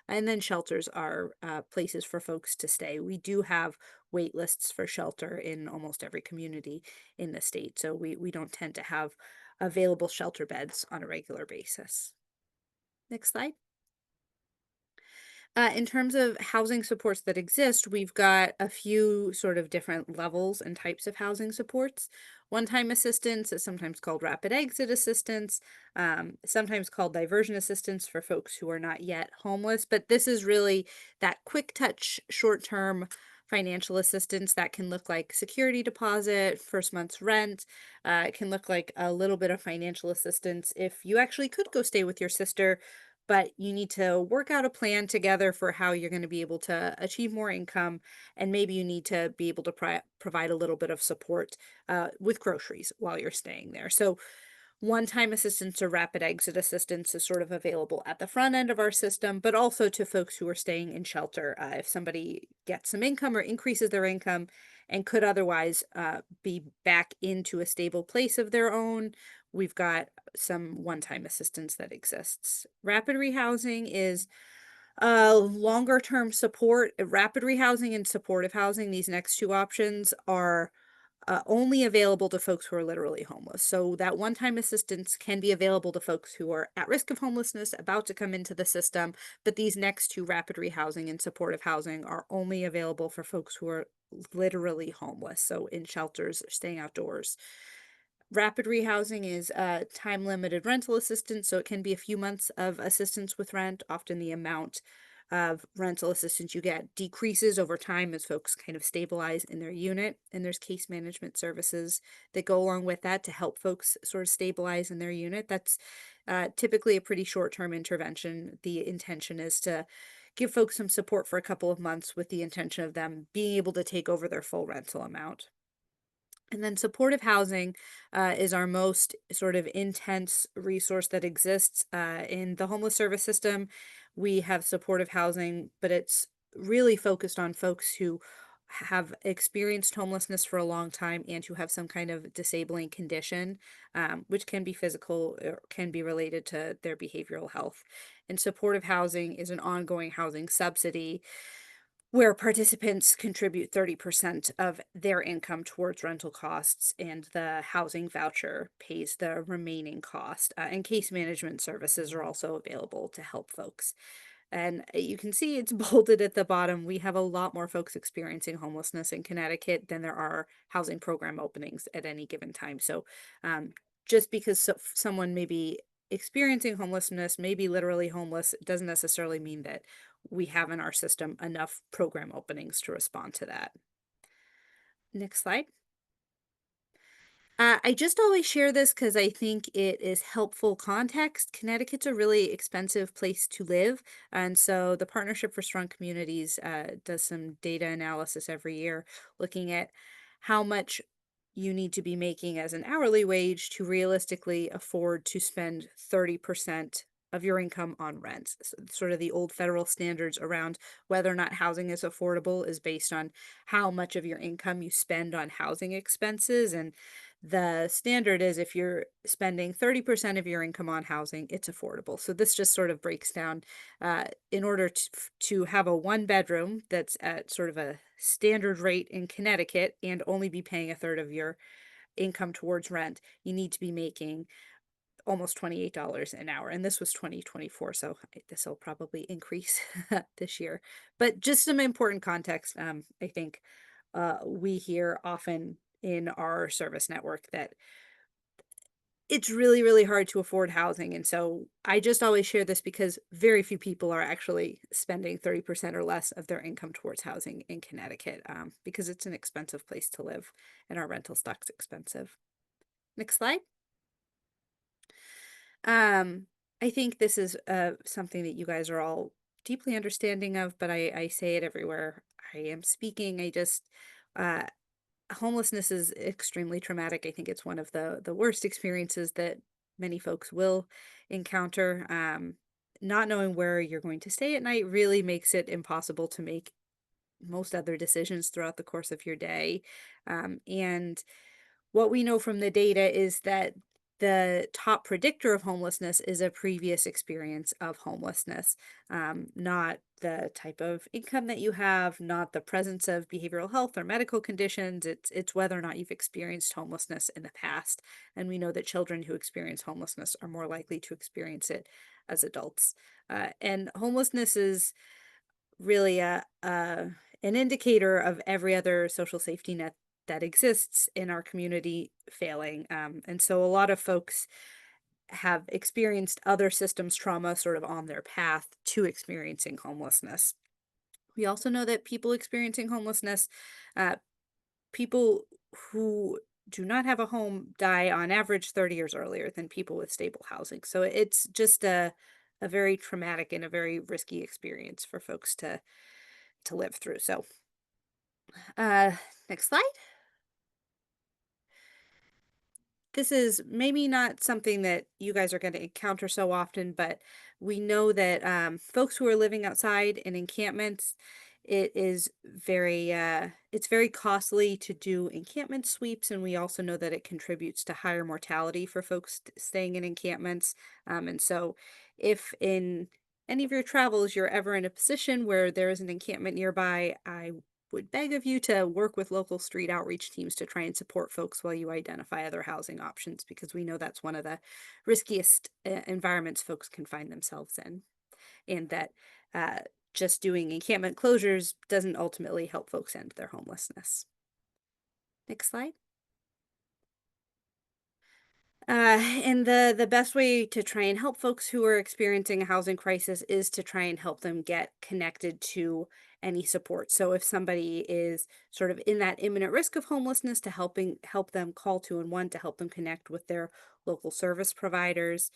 And then shelters are places for folks to stay. We do have wait lists for shelter in almost every community in the state, so we don't tend to have available shelter beds on a regular basis. Next slide. In terms of housing supports that exist, we've got a few sort of different levels and types of housing supports. One-time assistance is sometimes called rapid exit assistance, sometimes called diversion assistance for folks who are not yet homeless. But this is really that quick touch, short-term financial assistance that can look like security deposit, first month's rent. It can look like a little bit of financial assistance if you actually could go stay with your sister, but you need to work out a plan together for how you're going to be able to achieve more income. And maybe you need to be able to provide a little bit of support with groceries while you're staying there. So one-time assistance or rapid exit assistance is sort of available at the front end of our system, but also to folks who are staying in shelter. If somebody gets some income or increases their income and could otherwise be back into a stable place of their own, we've got some one-time assistance that exists. Rapid rehousing is longer term support. Rapid rehousing and supportive housing, these next two options are only available to folks who are literally homeless. So that one-time assistance can be available to folks who are at risk of homelessness, about to come into the system, but these next two, rapid rehousing and supportive housing, are only available for folks who are literally homeless, so in shelters, staying outdoors. Rapid rehousing is time-limited rental assistance, so it can be a few months of assistance with rent. Often the amount of rental assistance you get decreases over time as folks kind of stabilize in their unit. And there's case management services that go along with that to help folks sort of stabilize in their unit. That's typically a pretty short-term intervention. The intention is to give folks some support for a couple of months with the intention of them being able to take over their full rental amount. And then supportive housing is our most sort of intense resource that exists in the homeless service system. We have supportive housing, but it's really focused on folks who have experienced homelessness for a long time and who have some kind of disabling condition, which can be physical or can be related to their behavioral health. And supportive housing is an ongoing housing subsidy where participants contribute 30% of their income towards rental costs, and the housing voucher pays the remaining cost. And case management services are also available to help folks. And you can see it's bolded at the bottom. We have a lot more folks experiencing homelessness in Connecticut than there are housing program openings at any given time. So just because someone may be experiencing homelessness, maybe literally homeless, it doesn't necessarily mean that we have in our system enough program openings to respond to that. Next slide. I just always share this because I think it is helpful context. Connecticut's a really expensive place to live. And so the Partnership for Strong Communities does some data analysis every year looking at how much you need to be making as an hourly wage to realistically afford to spend 30% of your income on rent. So sort of the old federal standards around whether or not housing is affordable is based on how much of your income you spend on housing expenses. And the standard is if you're spending 30% of your income on housing, it's affordable. So this just sort of breaks down in order to have a one bedroom that's at sort of a standard rate in Connecticut and only be paying a third of your income towards rent, you need to be making almost $28 an hour. And this was 2024, so this will probably increase this year. But just some important context, I think we hear often in our service network that it's really, really hard to afford housing. And so I just always share this because very few people are actually spending 30% or less of their income towards housing in Connecticut, because it's an expensive place to live and our rental stock's expensive. Next slide. I think this is something that you guys are all deeply understanding of, but I say it everywhere I am speaking. Uh, Homelessness is extremely traumatic. I think it's one of the worst experiences that many folks will encounter. Not knowing where you're going to stay at night really makes it impossible to make most other decisions throughout the course of your day. And what we know from the data is that the top predictor of homelessness is a previous experience of homelessness, not the type of income that you have, not the presence of behavioral health or medical conditions. It's whether or not you've experienced homelessness in the past. And we know that children who experience homelessness are more likely to experience it as adults. And homelessness is really an indicator of every other social safety net that exists in our community failing. And so a lot of folks have experienced other systems trauma sort of on their path to experiencing homelessness. We also know that people experiencing homelessness, uh, people who do not have a home die on average 30 years earlier than people with stable housing. So it's just a very traumatic and a very risky experience for folks to live through. So, uh, next slide. This is maybe not something that you guys are going to encounter so often, but we know that folks who are living outside in encampments, it's very costly to do encampment sweeps, and we also know that it contributes to higher mortality for folks staying in encampments. And so, if in any of your travels you're ever in a position where there is an encampment nearby, I would beg of you to work with local street outreach teams to try and support folks while you identify other housing options, because we know that's one of the riskiest environments folks can find themselves in, and that uh, just doing encampment closures doesn't ultimately help folks end their homelessness. Next slide. And the best way to try and help folks who are experiencing a housing crisis is to try and help them get connected to any support. So if somebody is sort of in that imminent risk of homelessness, to help them call 211 to help them connect with their local service providers.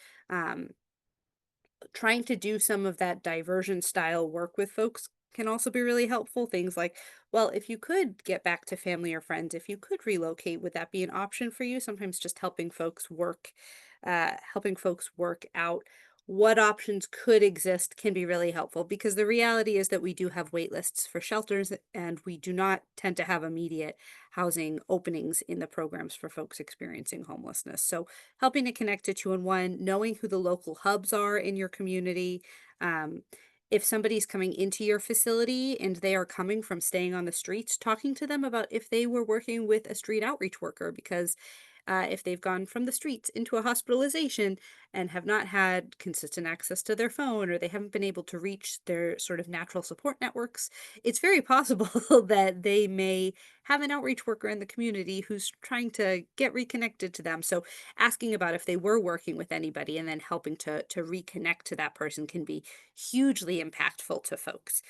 Trying to do some of that diversion style work with folks can also be really helpful. Things like, well, if you could get back to family or friends, if you could relocate, would that be an option for you? Sometimes just helping folks work out what options could exist can be really helpful, because the reality is that we do have wait lists for shelters, and we do not tend to have immediate housing openings in the programs for folks experiencing homelessness. So helping to connect to 211, knowing who the local hubs are in your community. If somebody's coming into your facility and they are coming from staying on the streets, talking to them about if they were working with a street outreach worker, because if they've gone from the streets into a hospitalization and have not had consistent access to their phone, or they haven't been able to reach their sort of natural support networks, it's very possible that they may have an outreach worker in the community who's trying to get reconnected to them. So asking about if they were working with anybody and then helping to reconnect to that person can be hugely impactful to folks,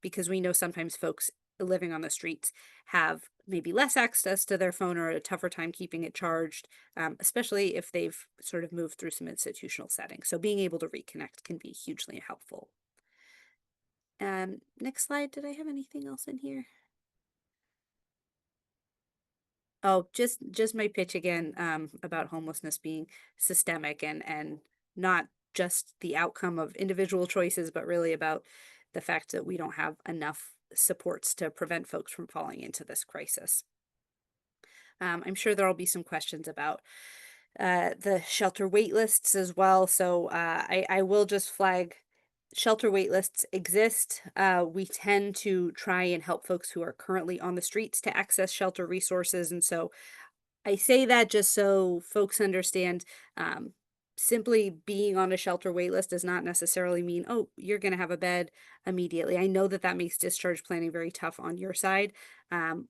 because we know sometimes folks living on the streets have maybe less access to their phone or a tougher time keeping it charged, especially if they've sort of moved through some institutional settings. So being able to reconnect can be hugely helpful. Next slide. Did I have anything else in here? Oh, just my pitch again, about homelessness being systemic and not just the outcome of individual choices, but really about the fact that we don't have enough supports to prevent folks from falling into this crisis. I'm sure there'll be some questions about the shelter wait lists as well. So I will just flag shelter wait lists exist. We tend to try and help folks who are currently on the streets to access shelter resources. And so I say that just so folks understand, simply being on a shelter wait list does not necessarily mean, oh, you're going to have a bed immediately. I know that that makes discharge planning very tough on your side.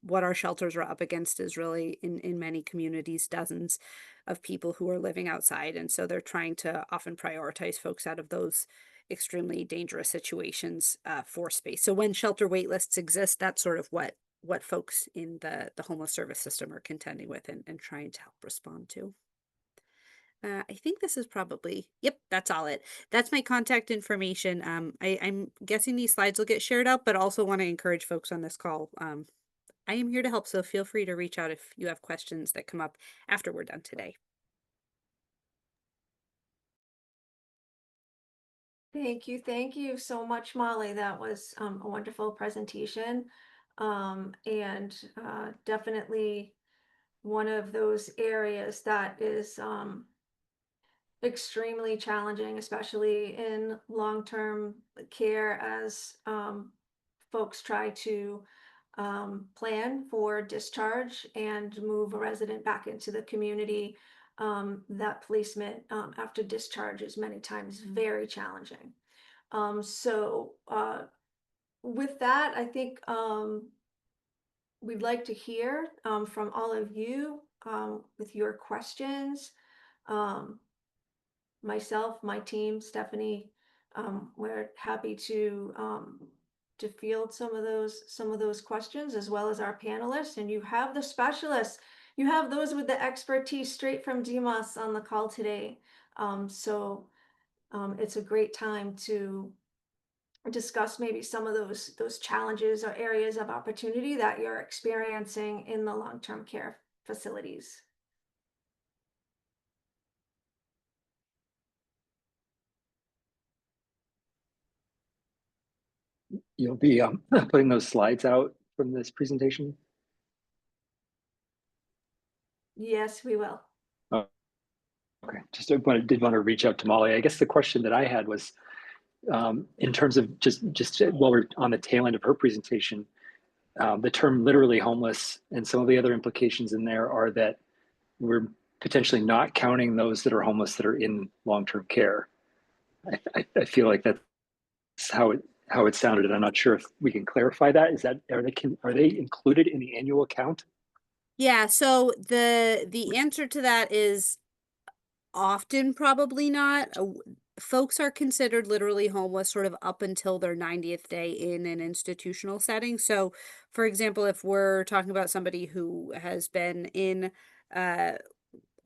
What our shelters are up against is really, in many communities, dozens of people who are living outside. And so they're trying to often prioritize folks out of those extremely dangerous situations for space. So when shelter wait lists exist, that's sort of what folks in the homeless service system are contending with and trying to help respond to. I think this is probably, yep, that's all it. That's my contact information. I'm guessing these slides will get shared out, but also want to encourage folks on this call. I am here to help, so feel free to reach out if you have questions that come up after we're done today. Thank you so much, Molly. That was a wonderful presentation, and definitely one of those areas that is extremely challenging, especially in long-term care as folks try to plan for discharge and move a resident back into the community. That placement after discharge is many times very challenging. With that, I think we'd like to hear from all of you with your questions. Um, Myself, my team, Stephanie, we're happy to field some of those questions, as well as our panelists. And you have the specialists, you have those with the expertise straight from DMOS on the call today. It's a great time to discuss maybe some of those challenges or areas of opportunity that you're experiencing in the long-term care facilities. You'll be putting those slides out from this presentation? Yes, we will. Oh, okay, just did want to reach out to Molly. I guess the question that I had was, in terms of just while we're on the tail end of her presentation, the term literally homeless and some of the other implications in there are that we're potentially not counting those that are homeless that are in long-term care. I feel like that's how it sounded, and I'm not sure if we can clarify that. Is that are they included in the annual count? Yeah, so the answer to that is often probably not. Folks are considered literally homeless sort of up until their 90th day in an institutional setting. So, for example, if we're talking about somebody who has been in a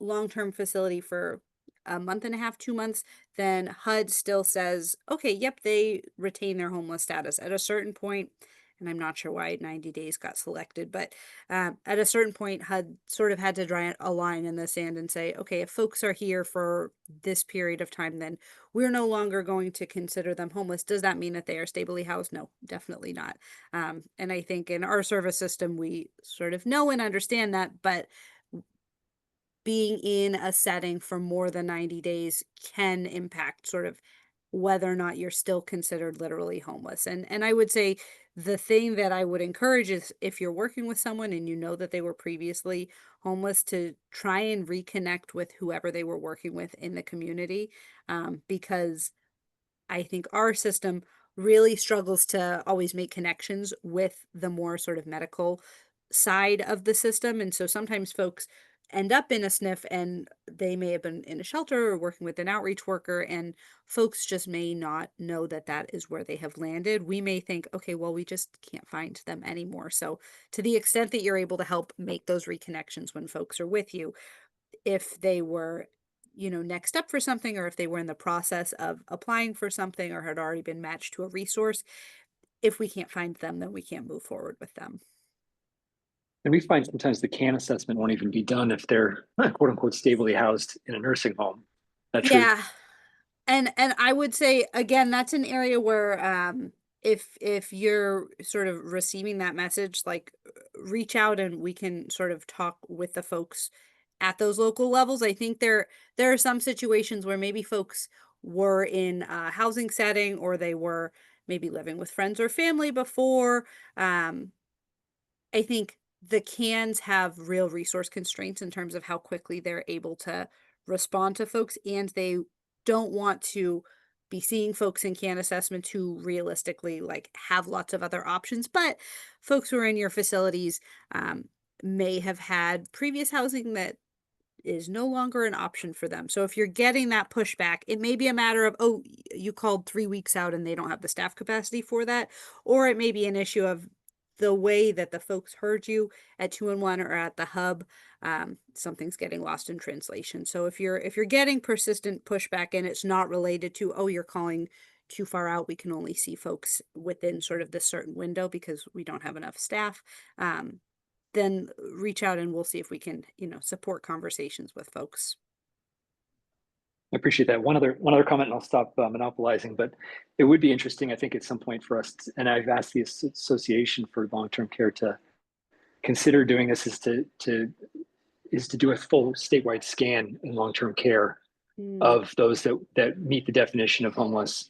long-term facility for a month and a half, 2 months, then HUD still says, okay, yep, they retain their homeless status. At a certain point, and I'm not sure why 90 days got selected, but at a certain point, HUD sort of had to draw a line in the sand and say, okay, if folks are here for this period of time, then we're no longer going to consider them homeless. Does that mean that they are stably housed? No, definitely not. And I think in our service system, we sort of know and understand that, but being in a setting for more than 90 days can impact sort of whether or not you're still considered literally homeless. And I would say the thing that I would encourage is if you're working with someone and you know that they were previously homeless, to try and reconnect with whoever they were working with in the community, because I think our system really struggles to always make connections with the more sort of medical side of the system. And so sometimes folks end up in a SNF and they may have been in a shelter or working with an outreach worker, and folks just may not know that that is where they have landed. We may think, okay, well, we just can't find them anymore. So to the extent that you're able to help make those reconnections when folks are with you, if they were next up for something, or if they were in the process of applying for something or had already been matched to a resource, if we can't find them, then we can't move forward with them. And we find sometimes the CAN assessment won't even be done if they're quote unquote stably housed in a nursing home. That's true. Yeah. And I would say again, that's an area where if you're sort of receiving that message, like reach out and we can sort of talk with the folks at those local levels. I think there are some situations where maybe folks were in a housing setting, or they were maybe living with friends or family before. I think the cans have real resource constraints in terms of how quickly they're able to respond to folks, and they don't want to be seeing folks in CAN assessments who realistically like have lots of other options. But folks who are in your facilities may have had previous housing that is no longer an option for them. So if you're getting that pushback, it may be a matter of, oh, you called 3 weeks out and they don't have the staff capacity for that. Or it may be an issue of the way that the folks heard you at 2-in-1 or at the hub. Something's getting lost in translation. So if you're getting persistent pushback and it's not related to, oh, you're calling too far out, we can only see folks within sort of this certain window because we don't have enough staff, then reach out and we'll see if we can, support conversations with folks. I appreciate that. One other comment, and I'll stop monopolizing. But it would be interesting, I think, at some point for us, and I've asked the Association for Long-Term Care to consider doing this, is to do a full statewide scan in long-term care of those that meet the definition of homeless,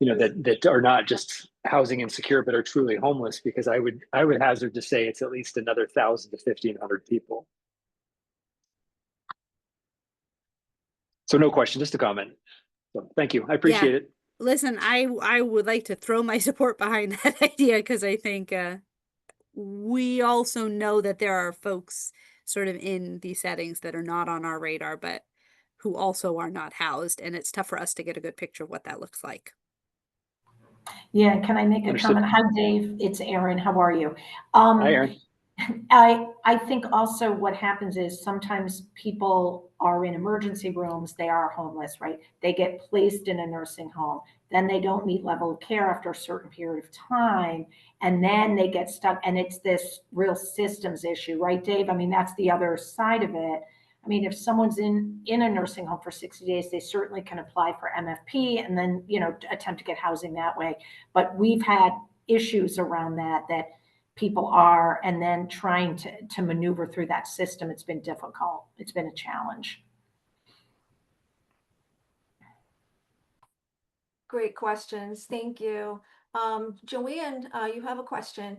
that are not just housing insecure but are truly homeless, because I would hazard to say it's at least another 1,000 to 1,500 people. So no question, just a comment. So thank you. I appreciate it. Listen, I would like to throw my support behind that idea, because I think we also know that there are folks sort of in these settings that are not on our radar, but who also are not housed. And it's tough for us to get a good picture of what that looks like. Yeah, can I make a Understood. comment? Hi, Dave. It's Erin. How are you? Hi, Erin. I think also what happens is sometimes people are in emergency rooms, they are homeless, right? They get placed in a nursing home, then they don't meet level of care after a certain period of time, and then they get stuck, and it's this real systems issue, right, Dave? I mean, that's the other side of it. I mean, if someone's in a nursing home for 60 days, they certainly can apply for MFP and then, attempt to get housing that way. But we've had issues around that people are, and then trying to maneuver through that system. It's been difficult. It's been a challenge. Great questions. Thank you. Joanne, you have a question.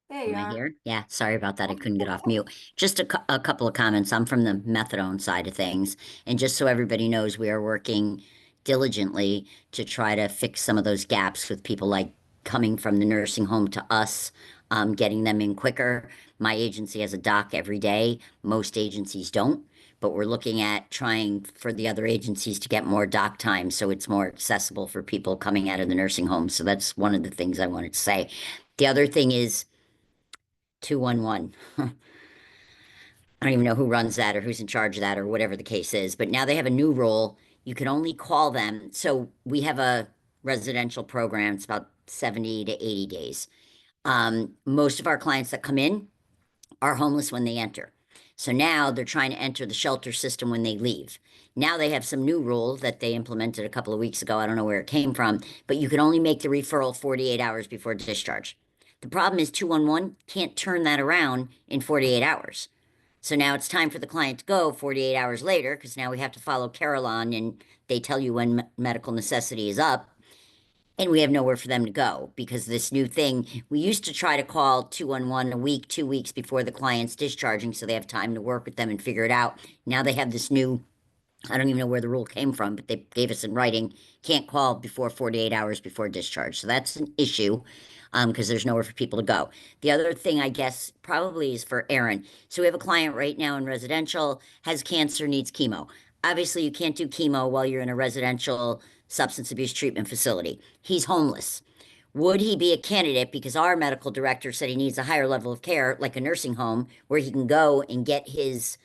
There you Am I are. here? Yeah, sorry about that. I couldn't get off mute. Just a couple of comments. I'm from the methadone side of things. And just so everybody knows, we are working diligently to try to fix some of those gaps with people like coming from the nursing home to us, getting them in quicker. My agency has a doc every day. Most agencies don't. But we're looking at trying for the other agencies to get more doc time so it's more accessible for people coming out of the nursing home. So that's one of the things I wanted to say. The other thing is 211. I don't even know who runs that or who's in charge of that or whatever the case is, but now they have a new rule. You can only call them. So we have a residential program. It's about 70 to 80 days. Most of our clients that come in are homeless when they enter. So now they're trying to enter the shelter system when they leave. Now they have some new rule that they implemented a couple of weeks ago. I don't know where it came from, but you can only make the referral 48 hours before discharge. The problem is 211 can't turn that around in 48 hours. So now it's time for the client to go 48 hours later, because now we have to follow Carillon and they tell you when medical necessity is up. And we have nowhere for them to go because this new thing, we used to try to call 211 a week, 2 weeks before the client's discharging so they have time to work with them and figure it out. Now they have this new, I don't even know where the rule came from, but they gave us in writing, can't call before 48 hours before discharge. So that's an issue because there's nowhere for people to go. The other thing, I guess, probably is for Erin. So we have a client right now in residential, has cancer, needs chemo. Obviously, you can't do chemo while you're in a residential substance abuse treatment facility. He's homeless. Would he be a candidate? Because our medical director said he needs a higher level of care, like a nursing home, where he can go and get his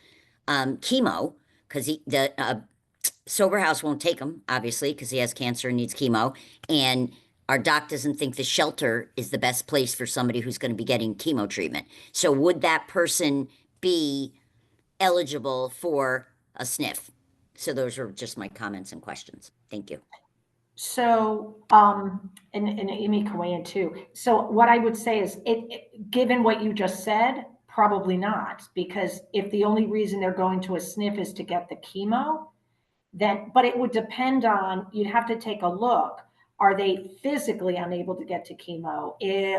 chemo, because the sober house won't take him, obviously, because he has cancer and needs chemo. And our doc doesn't think the shelter is the best place for somebody who's going to be getting chemo treatment. So would that person be eligible for a sniff? So those are just my comments and questions. Thank you. So, and Amy can weigh in too. So what I would say is given what you just said, probably not, because if the only reason they're going to a sniff is to get the chemo, then, but it would depend on, you'd have to take a look. Are they physically unable to get to chemo?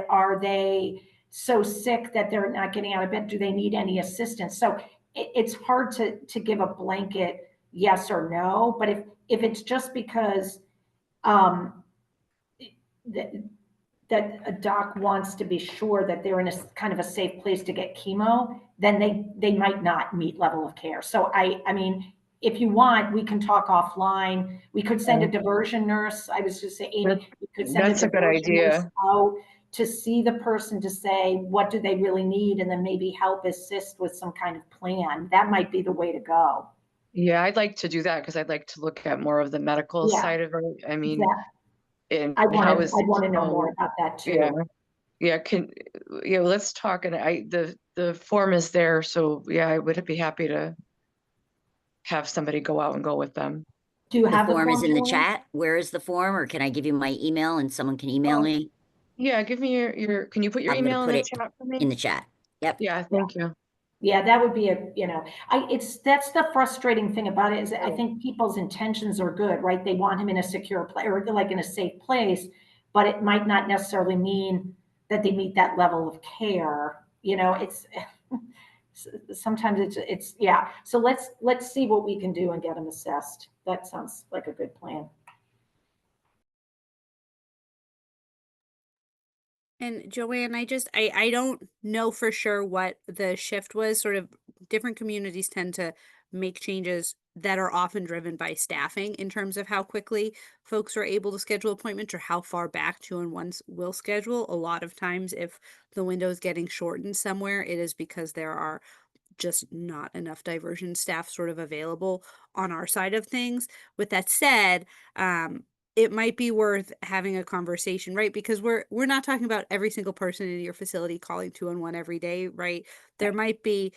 Are they so sick that they're not getting out of bed? Do they need any assistance? So it's hard to give a blanket yes or no, but if it's just because that, that a doc wants to be sure that they're in a kind of a safe place to get chemo, then they might not meet level of care. So I mean, if you want, we can talk offline. We could send a diversion nurse. I was just saying, Amy, we could send That's a good diversion nurse idea. out to see the person to say, what do they really need? And then maybe help assist with some kind of plan. That might be the way to go. Yeah, I'd like to do that because I'd like to look at more of the medical Yeah, side of it. I mean, exactly. and I how is want to know more chemo? about that too. Yeah, yeah. Let's talk. And the form is there, so yeah, I would be happy to have somebody go out and go with them. Do you The have the form is form, in the Julian? chat. Where is the form, or can I give you my email and someone can email me? Yeah, give me your. Can you put your I'm gonna email in put the it chat for me? in the chat. Yep. Yeah, thank you. Yeah, that would be that's the frustrating thing about it is I think people's intentions are good, right? They want him in a secure place or like in a safe place, but it might not necessarily mean that they meet that level of care. It's sometimes yeah. So let's see what we can do and get him assessed. That sounds like a good plan. And Joanne, I don't know for sure what the shift was. Sort of different communities tend to make changes that are often driven by staffing in terms of how quickly folks are able to schedule appointments or how far back 2-in-1s will schedule. A lot of times, if the window is getting shortened somewhere, it is because there are just not enough diversion staff sort of available on our side of things. With that said, it might be worth having a conversation, right? Because we're not talking about every single person in your facility calling 2-in-1 every day, right? There might be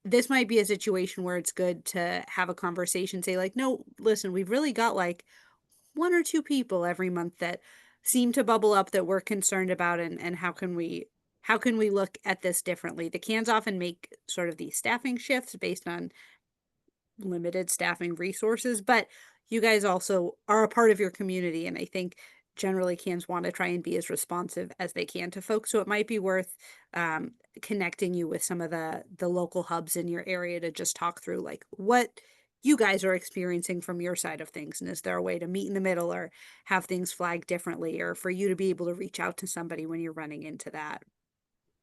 this might be a situation where it's good to have a conversation, say like, no, listen, we've really got like 1 or 2 people every month that seem to bubble up that we're concerned about, and how can we look at this differently? The cans often make sort of these staffing shifts based on limited staffing resources, but you guys also are a part of your community, and I think generally cans want to try and be as responsive as they can to folks. So it might be worth connecting you with some of the local hubs in your area to just talk through like what you guys are experiencing from your side of things, and is there a way to meet in the middle or have things flagged differently, or for you to be able to reach out to somebody when you're running into that.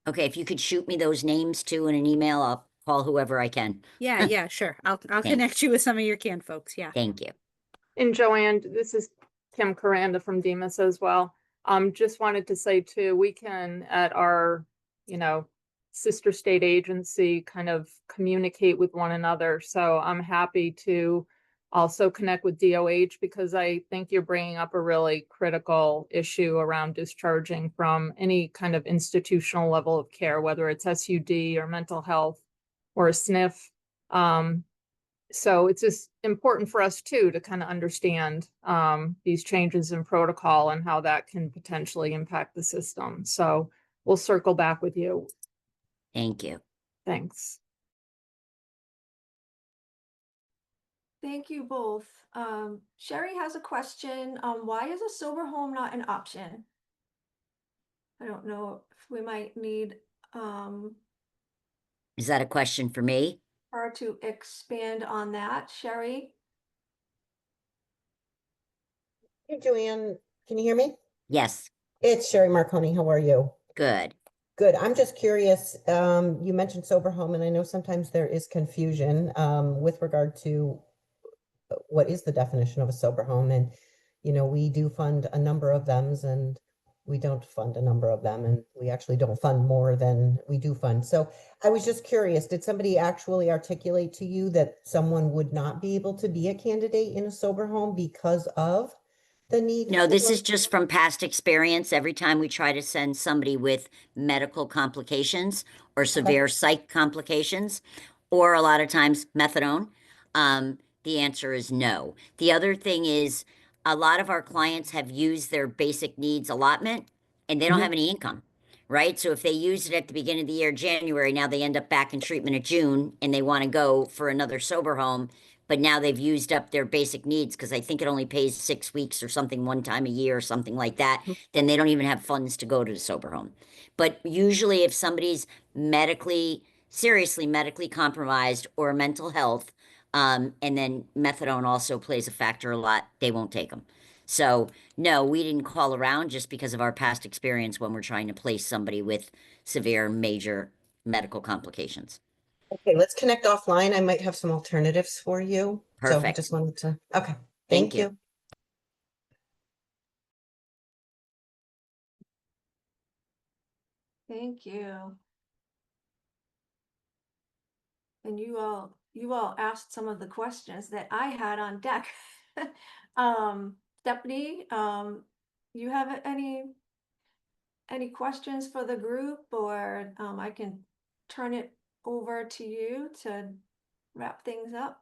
Okay, if you could shoot me those names too in an email, I'll call whoever I can. Yeah, sure. I'll Thanks. connect you with some of your can folks. Yeah. Thank you. And Joanne, this is Kim Caranda from Demas as well. Just wanted to say too, we can at our, sister state agency kind of communicate with one another. So I'm happy to also connect with DOH because I think you're bringing up a really critical issue around discharging from any kind of institutional level of care, whether it's SUD or mental health or a SNF. So it's just important for us too to kind of understand these changes in protocol and how that can potentially impact the system. So we'll circle back with you. Thank you. Thanks. Thank you both. Sherry has a question. Why is a sober home not an option? I don't know if we might need Is that a question for me? her to expand on that. Sherry? Hey, Joanne, can you hear me? Yes. It's Sherry Marconi. How are you? Good. Good. I'm just curious. You mentioned sober home, and I know sometimes there is confusion with regard to what is the definition of a sober home. And, we do fund a number of them, and we don't fund a number of them, and we actually don't fund more than we do fund. So I was just curious, did somebody actually articulate to you that someone would not be able to be a candidate in a sober home because of the need? No, this is just from past experience. Every time we try to send somebody with medical complications or severe psych complications, or a lot of times methadone, the answer is no. The other thing is a lot of our clients have used their basic needs allotment and they don't have any income, right? So if they used it at the beginning of the year, January, now they end up back in treatment in June and they want to go for another sober home, but now they've used up their basic needs because I think it only pays 6 weeks or something one time a year or something like that, then they don't even have funds to go to the sober home. But usually if somebody's seriously medically compromised or mental health, and then methadone also plays a factor a lot, they won't take them. So no, we didn't call around just because of our past experience when we're trying to place somebody with severe major medical complications. Okay, let's connect offline. I might have some alternatives for you. So I Perfect. just wanted to, okay, Thank thank you. you. Thank you. And you all asked some of the questions that I had on deck. Stephanie, you have any questions for the group, or I can turn it over to you to wrap things up?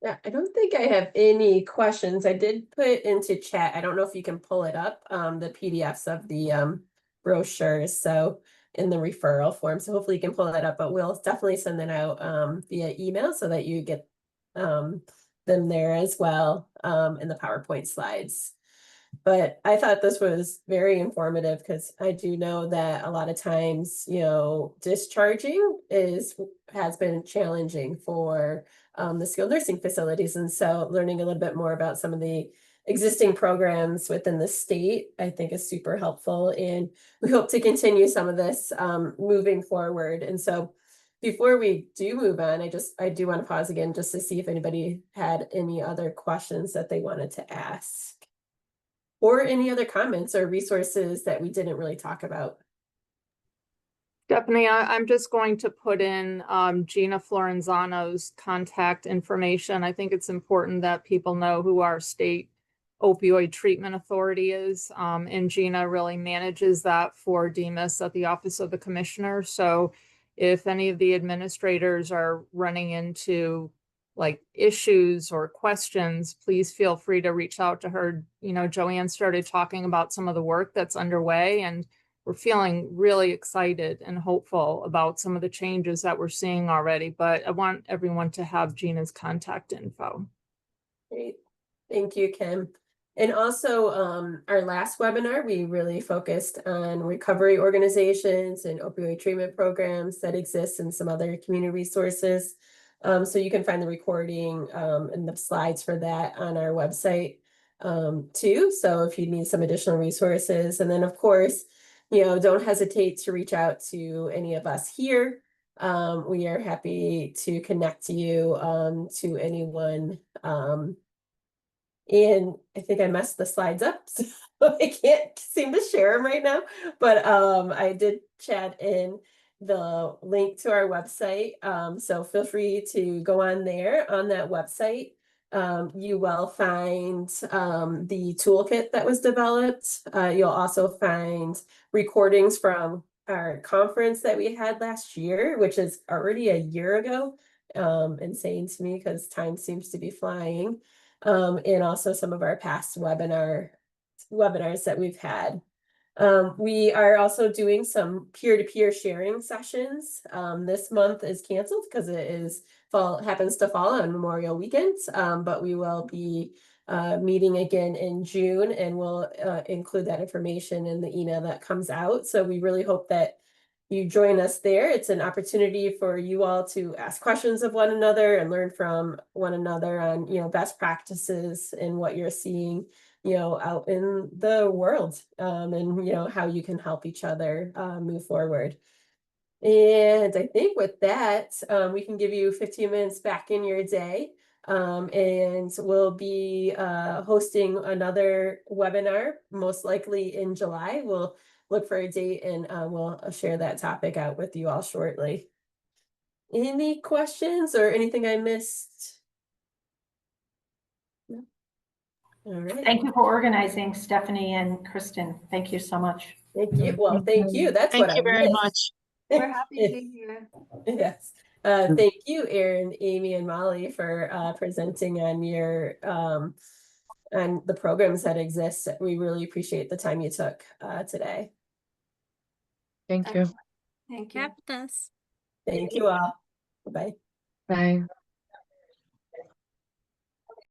Yeah, I don't think I have any questions. I did put into chat. I don't know if you can pull it up, the PDFs of the brochures, so in the referral form. So hopefully you can pull that up, but we'll definitely send that out via email so that you get them there as well in the PowerPoint slides. But I thought this was very informative because I do know that a lot of times, discharging has been challenging for the skilled nursing facilities. And so learning a little bit more about some of the existing programs within the state, I think is super helpful. And we hope to continue some of this moving forward. And so before we do move on, I do want to pause again just to see if anybody had any other questions that they wanted to ask. Or any other comments or resources that we didn't really talk about. Stephanie, I'm just going to put in Gina Florenzano's contact information. I think it's important that people know who our state opioid treatment authority is. And Gina really manages that for DEMIS at the Office of the Commissioner. So if any of the administrators are running into like issues or questions, please feel free to reach out to her. Joanne started talking about some of the work that's underway, and we're feeling really excited and hopeful about some of the changes that we're seeing already, but I want everyone to have Gina's contact info. Great. Thank you, Kim. And also our last webinar, we really focused on recovery organizations and opioid treatment programs that exist and some other community resources. So you can find the recording and the slides for that on our website too. So if you need some additional resources, and then of course, don't hesitate to reach out to any of us here. We are happy to connect you to anyone. And I think I messed the slides up, so I can't seem to share them right now. But I did chat in the link to our website. So feel free to go on there on that website. You will find the toolkit that was developed. You'll also find recordings from our conference that we had last year, which is already a year ago. Insane to me because time seems to be flying. And also some of our past webinars that we've had. We are also doing some peer-to-peer sharing sessions. This month is canceled because it happens to fall on Memorial Weekend, but we will be meeting again in June, and we'll include that information in the email that comes out. So we really hope that you join us there. It's an opportunity for you all to ask questions of one another and learn from one another on, best practices and what you're seeing, out in the world, and, how you can help each other move forward. And I think with that, we can give you 15 minutes back in your day. And we'll be hosting another webinar, most likely in July. We'll look for a date and we'll share that topic out with you all shortly. Any questions or anything I missed? No? All right. Thank you for organizing, Stephanie and Kristen. Thank you so much. Thank you. Well, thank you. That's Thank what you I very missed. much. We're happy to be here. Yes. Thank you, Erin, Amy, and Molly for presenting on your on the programs that exist. We really appreciate the time you took today. Thank you. Thank you. Chat with us. Thank you all. Bye. Bye.